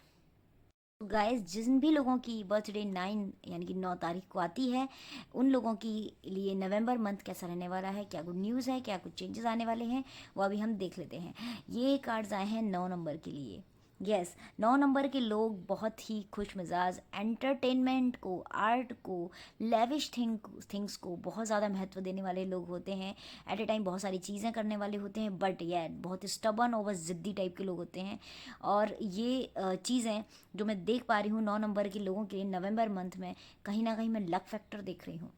गाइस, जिन भी लोगों की बर्थडे 9 यानी कि 9 तारीख को आती है, उन लोगों के लिए नवंबर मंथ कैसा रहने वाला है, क्या गुड न्यूज़ है, क्या कुछ चेंजेस आने वाले हैं, वो अभी हम देख लेते हैं. ये कार्ड्स आए हैं 9 नंबर के लिए. यस, 9 नंबर के लोग बहुत ही खुश मिजाज, एंटरटेनमेंट को, आर्ट को, लेविश थिंग्स को बहुत ज़्यादा महत्व देने वाले लोग होते हैं. एट ए टाइम बहुत सारी चीज़ें करने वाले होते हैं, बट ये बहुत स्टबन और बस ज़िद्दी टाइप के लोग होते हैं. और ये चीज़ें जो मैं देख पा रही हूँ 9 नंबर के लोगों के लिए नवंबर मंथ में, कहीं ना कहीं मैं लक फैक्टर देख रही हूँ.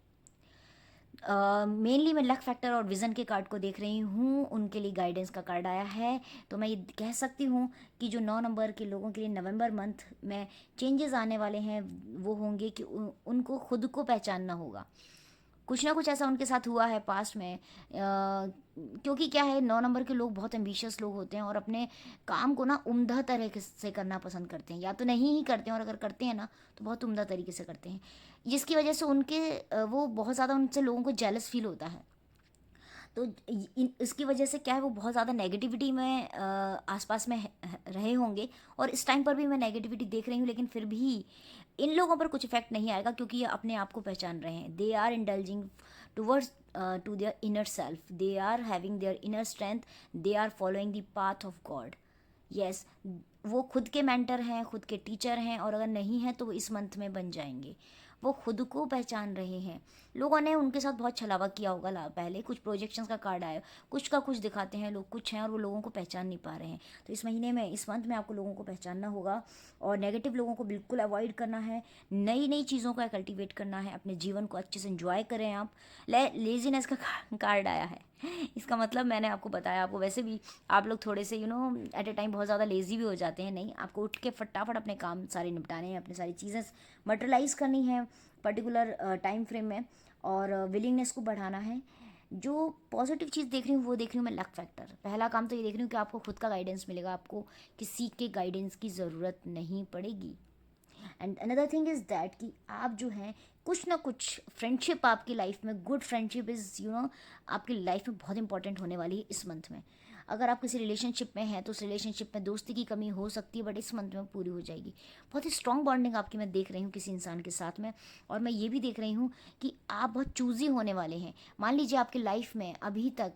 मेनली मैं लक फैक्टर और विज़न के कार्ड को देख रही हूँ. उनके लिए गाइडेंस का कार्ड आया है. तो मैं ये कह सकती हूँ कि जो 9 नंबर के लोगों के लिए नवंबर मंथ में चेंजेस आने वाले हैं वो होंगे कि उनको खुद को पहचानना होगा. कुछ ना कुछ ऐसा उनके साथ हुआ है पास्ट में. क्योंकि क्या है, 9 नंबर के लोग बहुत एम्बिशियस लोग होते हैं और अपने काम को ना उम्दा तरीके से करना पसंद करते हैं, या तो नहीं ही करते हैं, और अगर करते हैं ना तो बहुत उम्दा तरीके से करते हैं, जिसकी वजह से उनके वो बहुत ज़्यादा उनसे लोगों को जेलस फील होता है. तो इसकी वजह से क्या है, वो बहुत ज़्यादा नेगेटिविटी में आसपास में रहे होंगे. और इस टाइम पर भी मैं नेगेटिविटी देख रही हूँ, लेकिन फिर भी इन लोगों पर कुछ इफेक्ट नहीं आएगा, क्योंकि ये अपने आप को पहचान रहे हैं. They are indulging towards to their inner self. They are having their inner strength. They are following the path of God. Yes, वो खुद के मेंटर हैं, खुद के टीचर हैं, और अगर नहीं हैं तो वो इस मंथ में बन जाएंगे. वो खुद को पहचान रहे हैं। लोगों ने उनके साथ बहुत छलावा किया होगा पहले, कुछ प्रोजेक्शंस का कार्ड आया, कुछ का कुछ दिखाते हैं लोग, कुछ हैं और वो लोगों को पहचान नहीं पा रहे हैं। तो इस महीने में, इस मंथ में आपको लोगों को पहचानना होगा और नेगेटिव लोगों को बिल्कुल अवॉइड करना है। नई नई चीज़ों का कल्टीवेट करना है, अपने जीवन को अच्छे से एंजॉय करें आप। लेजीनेस का कार्ड आया है, इसका मतलब मैंने आपको बताया, आपको वैसे भी आप लोग थोड़े से एट ए टाइम बहुत ज़्यादा लेज़ी भी हो जाते हैं। नहीं, आपको उठ के फटाफट अपने काम सारे निपटाने हैं, अपनी सारी चीज़ें मटेरियलाइज करनी है पर्टिकुलर टाइम फ्रेम में, और विलिंगनेस को बढ़ाना है। जो पॉजिटिव चीज़ देख रही हूँ वो देख रही हूँ मैं, लक फैक्टर। पहला काम तो ये देख रही हूँ कि आपको खुद का गाइडेंस मिलेगा, आपको किसी के गाइडेंस की ज़रूरत नहीं पड़ेगी। And another thing is that कि आप जो हैं, कुछ ना कुछ फ्रेंडशिप आपकी लाइफ में, गुड फ्रेंडशिप इज़ आपकी लाइफ में बहुत इंपॉर्टेंट होने वाली है इस मंथ में। अगर आप किसी रिलेशनशिप में हैं तो उस रिलेशनशिप में दोस्ती की कमी हो सकती है, बट इस मंथ में पूरी हो जाएगी। बहुत ही स्ट्रॉन्ग बॉन्डिंग आपकी मैं देख रही हूँ किसी इंसान के साथ में। और मैं ये भी देख रही हूँ कि आप बहुत चूज़ी होने वाले हैं। मान लीजिए आपकी लाइफ में अभी तक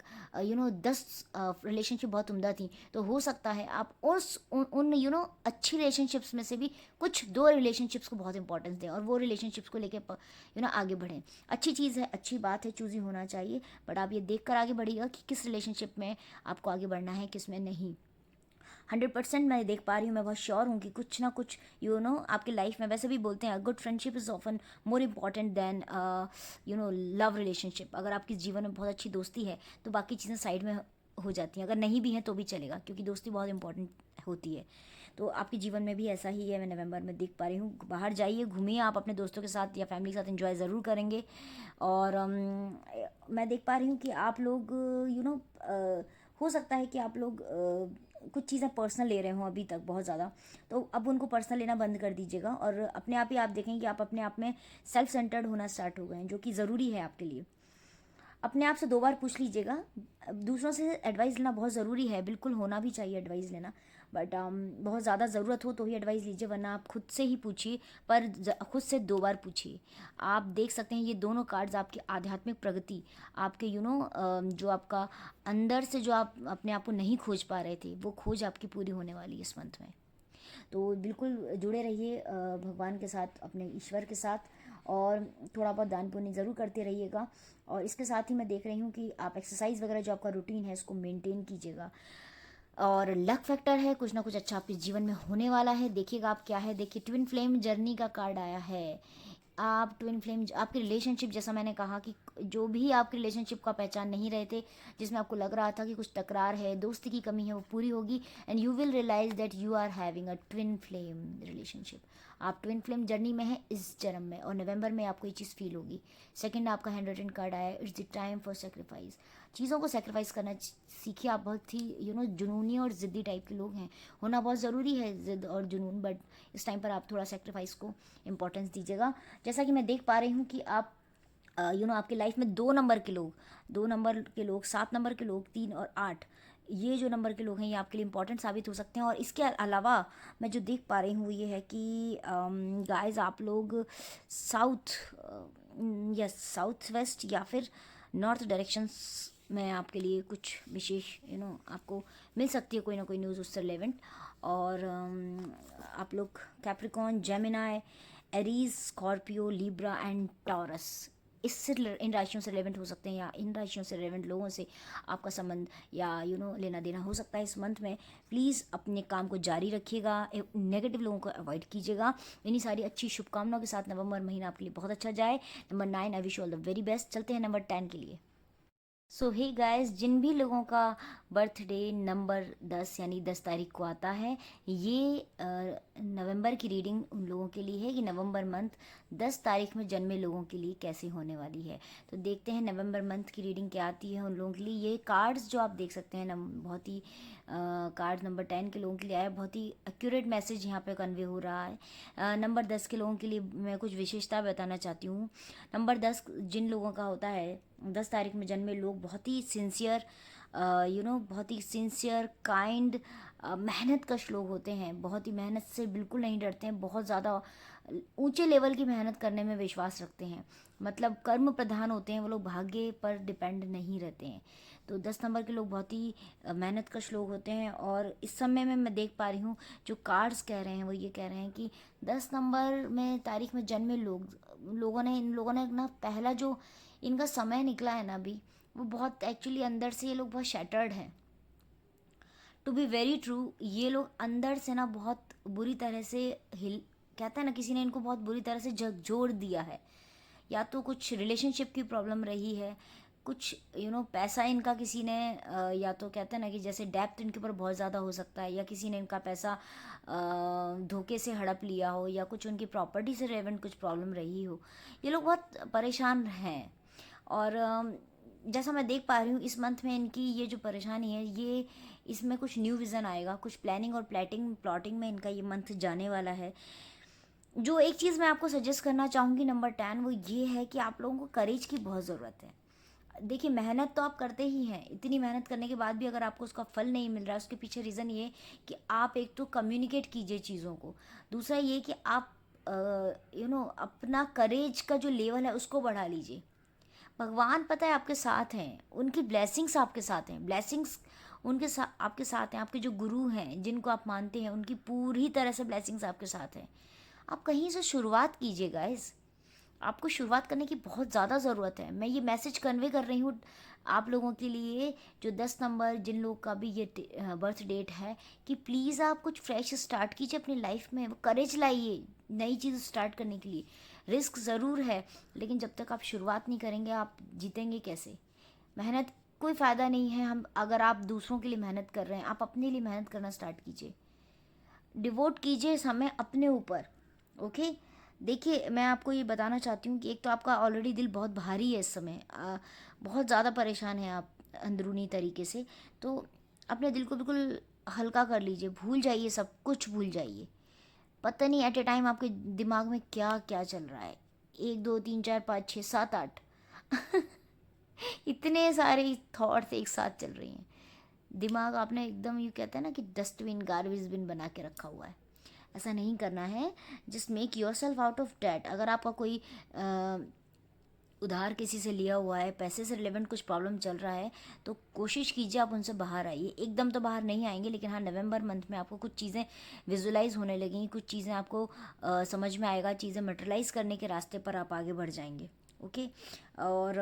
10 रिलेशनशिप बहुत उम्दा थी, तो हो सकता है आप उन अच्छी रिलेशनशिप्स में से भी कुछ 2 रिलेशनशिप्स को बहुत इंपॉर्टेंस दें और वो रिलेशनशिप्स को लेके आगे बढ़ें। अच्छी चीज़ है, अच्छी बात है, चूज़ी होना चाहिए, बट आप ये देख कर आगे बढ़िएगा कि किस रिलेशनशिप में आपको आगे बढ़ना है, किस में नहीं। 100% मैं देख पा रही हूँ, मैं बहुत श्योर हूँ कि कुछ ना कुछ आपकी लाइफ में, वैसे भी बोलते हैं good friendship is often more important than love relationship. अगर आपके जीवन में बहुत अच्छी दोस्ती है तो बाकी चीज़ें साइड में हो जाती हैं, अगर नहीं भी हैं तो भी चलेगा, क्योंकि दोस्ती बहुत इंपॉर्टेंट होती है। तो आपके जीवन में भी ऐसा ही है, मैं नवंबर में देख पा रही हूँ। बाहर जाइए, घूमिए, आप अपने दोस्तों के साथ या फैमिली के साथ एंजॉय ज़रूर करेंगे। और मैं देख पा रही हूँ कि आप लोग हो सकता है कि आप लोग कुछ चीज़ें पर्सनल ले रहे हो अभी तक बहुत ज़्यादा, तो अब उनको पर्सनल लेना बंद कर दीजिएगा और अपने आप ही आप देखेंगे कि आप अपने आप में सेल्फ सेंटर्ड होना स्टार्ट हो गए हैं, जो कि ज़रूरी है आपके लिए। अपने आप से 2 बार पूछ लीजिएगा। दूसरों से एडवाइस लेना बहुत ज़रूरी है, बिल्कुल होना भी चाहिए एडवाइस लेना, बट बहुत ज़्यादा ज़रूरत हो तो ही एडवाइस लीजिए, वरना आप खुद से ही पूछिए, पर खुद से 2 बार पूछिए। आप देख सकते हैं ये दोनों कार्ड्स आपकी आध्यात्मिक प्रगति, आपके जो आपका अंदर से जो आप अपने आप को नहीं खोज पा रहे थे, वो खोज आपकी पूरी होने वाली है इस मंथ में। तो बिल्कुल जुड़े रहिए भगवान के साथ, अपने ईश्वर के साथ, और थोड़ा बहुत दान पुण्य ज़रूर करते रहिएगा। और इसके साथ ही मैं देख रही हूँ कि आप एक्सरसाइज वगैरह जो आपका रूटीन है इसको मेंटेन कीजिएगा। और लक फैक्टर है, कुछ ना कुछ अच्छा आपके जीवन में होने वाला है। देखिएगा आप क्या है, देखिए ट्विन फ्लेम जर्नी का कार्ड आया है। आप ट्विन फ्लेम, आपकी रिलेशनशिप, जैसा मैंने कहा कि जो भी आपकी रिलेशनशिप का पहचान नहीं रहे थे, जिसमें आपको लग रहा था कि कुछ तकरार है, दोस्ती की कमी है, वो पूरी होगी and you will realise that you are having a twin flame relationship. आप ट्विन फ्लेम जर्नी में है इस जन्म में, और नवंबर में आपको ये चीज़ फील होगी। सेकंड आपका हैंड रिटन कार्ड आया है, it's the time for sacrifice. चीज़ों को सेक्रीफाइस करना सीखिए। आप बहुत ही जुनूनी और ज़िद्दी टाइप के लोग हैं, होना बहुत ज़रूरी है ज़िद और जुनून, बट इस टाइम पर आप थोड़ा सेक्रीफाइस को इम्पोर्टेंस दीजिएगा। जैसा कि मैं देख पा रही हूँ कि आप आपकी लाइफ में 2 नंबर के लोग 7 नंबर के लोग, 3 और 8, ये जो नंबर के लोग हैं ये आपके लिए इंपॉर्टेंट साबित हो सकते हैं। और इसके अलावा मैं जो देख पा रही हूँ ये है कि गाइस आप लोग साउथ साउथ वेस्ट या फिर नॉर्थ डायरेक्शंस में आपके लिए कुछ विशेष आपको मिल सकती है कोई ना कोई न्यूज़ उससे रिलेवेंट। और आप लोग Capricorn, Gemini, Aries, Scorpio, Libra and Taurus, इन राशियों से रिलेवेंट हो सकते हैं, या इन राशियों से रिलेवेंट लोगों से आपका संबंध या लेना देना हो सकता है इस मंथ में। प्लीज़ अपने काम को जारी रखिएगा, नेगेटिव लोगों को अवॉइड कीजिएगा। इन्हीं सारी अच्छी शुभकामनाओं के साथ नवंबर महीना आपके लिए बहुत अच्छा जाए। Number 9, I wish you all the very best. चलते हैं नंबर 10 के लिए। सो हे गाइस, जिन भी लोगों का बर्थडे नंबर 10 यानी 10 तारीख को आता है, ये नवंबर की रीडिंग उन लोगों के लिए है कि नवंबर मंथ 10 तारीख में जन्मे लोगों के लिए कैसे होने वाली है। तो देखते हैं नवंबर मंथ की रीडिंग क्या आती है उन लोगों के लिए। ये कार्ड्स जो आप देख सकते हैं बहुत ही कार्ड नंबर 10 के लोगों के लिए आया, बहुत ही एक्यूरेट मैसेज यहाँ पे कन्वे हो रहा है। नंबर 10 के लोगों के लिए मैं कुछ विशेषता बताना चाहती हूँ। नंबर 10 जिन लोगों का होता है, 10 तारीख में जन्मे लोग बहुत ही सिंसियर, बहुत ही सिंसियर, काइंड, मेहनत कश लोग होते हैं। बहुत ही मेहनत से बिल्कुल नहीं डरते हैं, बहुत ज़्यादा ऊंचे लेवल की मेहनत करने में विश्वास रखते हैं। मतलब कर्म प्रधान होते हैं वो लोग, भाग्य पर डिपेंड नहीं रहते हैं। तो 10 नंबर के लोग बहुत ही मेहनत कश लोग होते हैं। और इस समय में मैं देख पा रही हूँ जो कार्ड्स कह रहे हैं वो ये कह रहे हैं कि 10 नंबर में तारीख में जन्मे लोग इन लोगों ने ना पहला जो इनका समय निकला है ना अभी, वो बहुत एक्चुअली अंदर से ये लोग बहुत शैटर्ड हैं। टू बी वेरी ट्रू, ये लोग अंदर से ना बहुत बुरी तरह से हिल, कहते हैं ना किसी ने इनको बहुत बुरी तरह से झकझोर दिया है। या तो कुछ रिलेशनशिप की प्रॉब्लम रही है, कुछ पैसा इनका किसी ने या तो कहते हैं ना कि जैसे डेप्थ इनके ऊपर बहुत ज़्यादा हो सकता है, या किसी ने इनका पैसा धोखे से हड़प लिया हो, या कुछ उनकी प्रॉपर्टी से रिलेवेंट कुछ प्रॉब्लम रही हो। ये लोग बहुत परेशान हैं। और जैसा मैं देख पा रही हूँ इस मंथ में इनकी ये जो परेशानी है, ये इसमें कुछ न्यू विज़न आएगा, कुछ प्लानिंग और प्लॉटिंग में इनका ये मंथ जाने वाला है। जो एक चीज़ मैं आपको सजेस्ट करना चाहूँगी नंबर 10, वो ये है कि आप लोगों को करेज की बहुत ज़रूरत है। देखिए, मेहनत तो आप करते ही हैं, इतनी मेहनत करने के बाद भी अगर आपको उसका फल नहीं मिल रहा है, उसके पीछे रीज़न ये कि आप एक तो कम्युनिकेट कीजिए चीज़ों को, दूसरा ये कि आप अपना करेज का जो लेवल है उसको बढ़ा लीजिए। भगवान पता है आपके साथ हैं, उनकी ब्लेसिंग्स आपके साथ हैं, ब्लेसिंग्स उनके साथ आपके साथ हैं। आपके जो गुरु हैं जिनको आप मानते हैं, उनकी पूरी तरह से ब्लेसिंग्स आपके साथ हैं। आप कहीं से शुरुआत कीजिए गाइस, आपको शुरुआत करने की बहुत ज़्यादा ज़रूरत है। मैं ये मैसेज कन्वे कर रही हूँ आप लोगों के लिए जो 10 नंबर जिन लोग का भी ये बर्थ डेट है, कि प्लीज़ आप कुछ फ्रेश स्टार्ट कीजिए अपनी लाइफ में, करेज लाइए नई चीज़ स्टार्ट करने के लिए। रिस्क ज़रूर है, लेकिन जब तक आप शुरुआत नहीं करेंगे आप जीतेंगे कैसे। मेहनत कोई फ़ायदा नहीं है हम अगर आप दूसरों के लिए मेहनत कर रहे हैं, आप अपने लिए मेहनत करना स्टार्ट कीजिए, डिवोट कीजिए समय अपने ऊपर। ओके, देखिए मैं आपको ये बताना चाहती हूँ कि एक तो आपका ऑलरेडी दिल बहुत भारी है इस समय, बहुत ज़्यादा परेशान हैं आप अंदरूनी तरीके से। तो अपने दिल को बिल्कुल हल्का कर लीजिए, भूल जाइए, सब कुछ भूल जाइए। पता नहीं एट ए टाइम आपके दिमाग में क्या क्या चल रहा है, 1 2 3 4 5 6 7 8 इतने सारे थॉट्स एक साथ चल रही हैं। दिमाग आपने एकदम, यूँ कहते हैं ना कि डस्टबिन गार्बेज बिन बना के रखा हुआ है। ऐसा नहीं करना है। Just make yourself out of date. अगर आपका कोई उधार किसी से लिया हुआ है, पैसे से रिलेवेंट कुछ प्रॉब्लम चल रहा है, तो कोशिश कीजिए आप उनसे बाहर आइए। एकदम तो बाहर नहीं आएंगे, लेकिन हाँ नवंबर मंथ में आपको कुछ चीज़ें विजुलाइज होने लगेंगी, कुछ चीज़ें आपको समझ में आएगा, चीज़ें मटेरियलाइज करने के रास्ते पर आप आगे बढ़ जाएंगे। ओके। और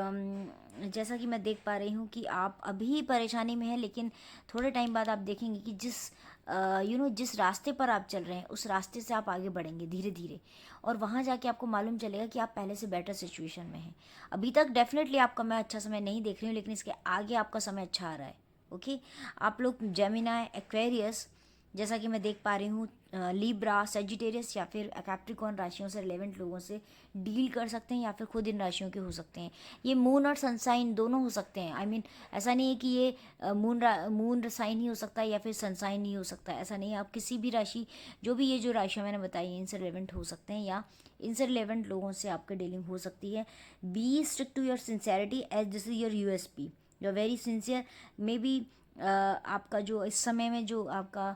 जैसा कि मैं देख पा रही हूँ कि आप अभी परेशानी में हैं, लेकिन थोड़े टाइम बाद आप देखेंगे कि जिस रास्ते पर आप चल रहे हैं उस रास्ते से आप आगे बढ़ेंगे धीरे धीरे, और वहाँ जाके आपको मालूम चलेगा कि आप पहले से बेटर सिचुएशन में हैं। अभी तक डेफिनेटली आपका मैं अच्छा समय नहीं देख रही हूँ, लेकिन इसके आगे आपका समय अच्छा आ रहा है। ओके, आप लोग जेमिनाई, एक्वेरियस, जैसा कि मैं देख पा रही हूँ, लीब्रा, सेजिटेरियस या फिर कैप्रिकॉर्न राशियों से रिलेवेंट लोगों से डील कर सकते हैं, या फिर खुद इन राशियों के हो सकते हैं। ये मून और सनसाइन दोनों हो सकते हैं। आई मीन ऐसा नहीं है कि ये मून साइन ही हो सकता है या फिर सनसाइन ही हो सकता है, ऐसा नहीं है। आप किसी भी राशि, जो भी ये जो राशियाँ मैंने बताई हैं, इनसे रिलेवेंट हो सकते हैं, या इनसे रिलेवेंट लोगों से आपकी डीलिंग हो सकती है। Be stick to your sincerity as this is your USP, you are very sincere. Maybe आपका जो इस समय में जो आपका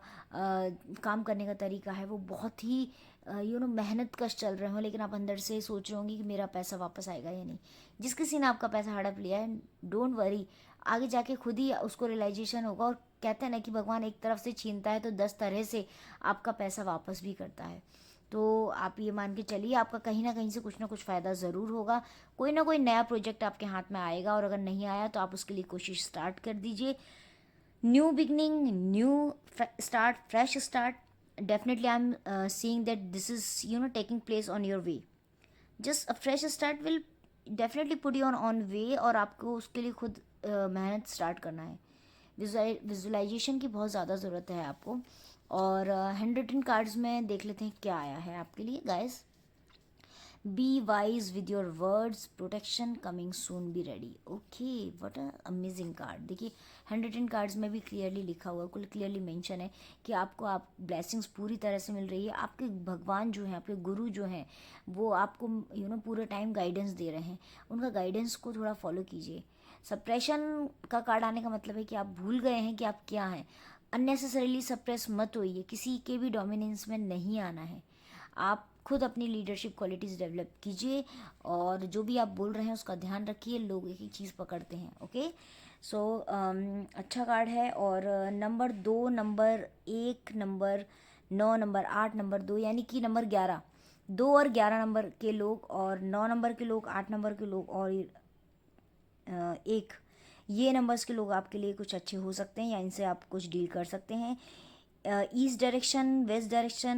काम करने का तरीका है वो बहुत ही मेहनत कश चल रहे हो, लेकिन आप अंदर से सोच रहे होंगे कि मेरा पैसा वापस आएगा या नहीं। जिस किसी ने आपका पैसा हड़प लिया है, डोंट वरी, आगे जाके खुद ही उसको रियलाइजेशन होगा। और कहते हैं ना कि भगवान एक तरफ से छीनता है तो 10 तरह से आपका पैसा वापस भी करता है। तो आप ये मान के चलिए, आपका कहीं ना कहीं से कुछ ना कुछ फ़ायदा ज़रूर होगा। कोई ना कोई नया प्रोजेक्ट आपके हाथ में आएगा, और अगर नहीं आया तो आप उसके लिए कोशिश स्टार्ट कर दीजिए। New beginning, new start, fresh start. Definitely I'm seeing that this is taking place on your way. Just a fresh start will definitely put you on way, और आपको उसके लिए खुद मेहनत स्टार्ट करना है। विजुलाइजेशन की बहुत ज़्यादा ज़रूरत है आपको। और हैंड रिटन कार्ड्स में देख लेते हैं क्या आया है आपके लिए guys. Be wise with your words, protection coming soon, be ready. Okay, what a amazing card. देखिए हैंड रिटन कार्ड्स में भी क्लियरली लिखा हुआ है, कुल क्लियरली मेंशन है कि आपको आप ब्लेसिंग्स पूरी तरह से मिल रही है। आपके भगवान जो हैं, आपके गुरु जो हैं, वो आपको पूरे टाइम गाइडेंस दे रहे हैं। उनका गाइडेंस को थोड़ा फॉलो कीजिए। सप्रेशन का कार्ड आने का मतलब है कि आप भूल गए हैं कि आप क्या हैं। अननेसेसरीली सप्रेस मत होइए, किसी के भी डोमिनेंस में नहीं आना है। आप खुद अपनी लीडरशिप क्वालिटीज़ डेवलप कीजिए, और जो भी आप बोल रहे हैं उसका ध्यान रखिए। लोग एक एक चीज़ पकड़ते हैं। ओके, सो अच्छा कार्ड है। और number 2, number 1, number 9, number 8, number 2, यानी कि नंबर 11, 2 और 11 नंबर के लोग और 9 नंबर के लोग, 8 नंबर के लोग और 1, ये नंबर्स के लोग आपके लिए कुछ अच्छे हो सकते हैं या इनसे आप कुछ डील कर सकते हैं। East direction, west direction,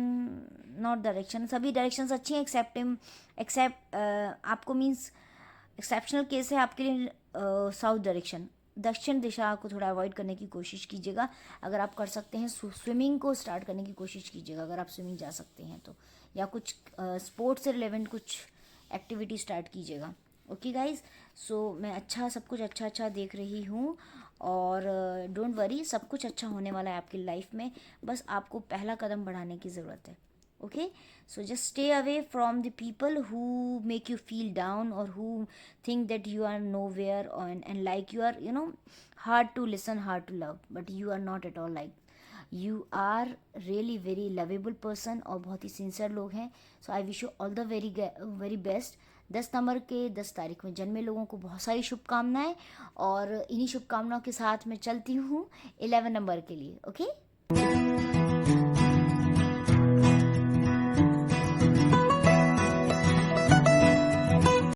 north direction, सभी डायरेक्शंस अच्छी हैं एक्सेप्ट आपको मीन्स एक्सेप्शनल केस है आपके लिए साउथ डायरेक्शन। दक्षिण दिशा को थोड़ा अवॉइड करने की कोशिश कीजिएगा। अगर आप कर सकते हैं स्विमिंग को स्टार्ट करने की कोशिश कीजिएगा, अगर आप स्विमिंग जा सकते हैं तो, या कुछ स्पोर्ट्स से रिलेवेंट कुछ एक्टिविटी स्टार्ट कीजिएगा। ओके गाइज, सो मैं अच्छा सब कुछ अच्छा देख रही हूँ और डोंट वरी, सब कुछ अच्छा होने वाला है आपकी लाइफ में, बस आपको पहला कदम बढ़ाने की ज़रूरत है। Okay, so just stay away from the people who make you feel down or who think that you are nowhere, and like you are, hard to listen, hard to love, but you are not at all like, you are really very lovable person और बहुत ही sincere लोग हैं। So I wish you all the very best. 10 number के 10 तारीख में जन्मे लोगों को बहुत सारी शुभकामनाएं, और इन्हीं शुभकामनाओं के साथ मैं चलती हूँ 11 नंबर के लिए। ओके।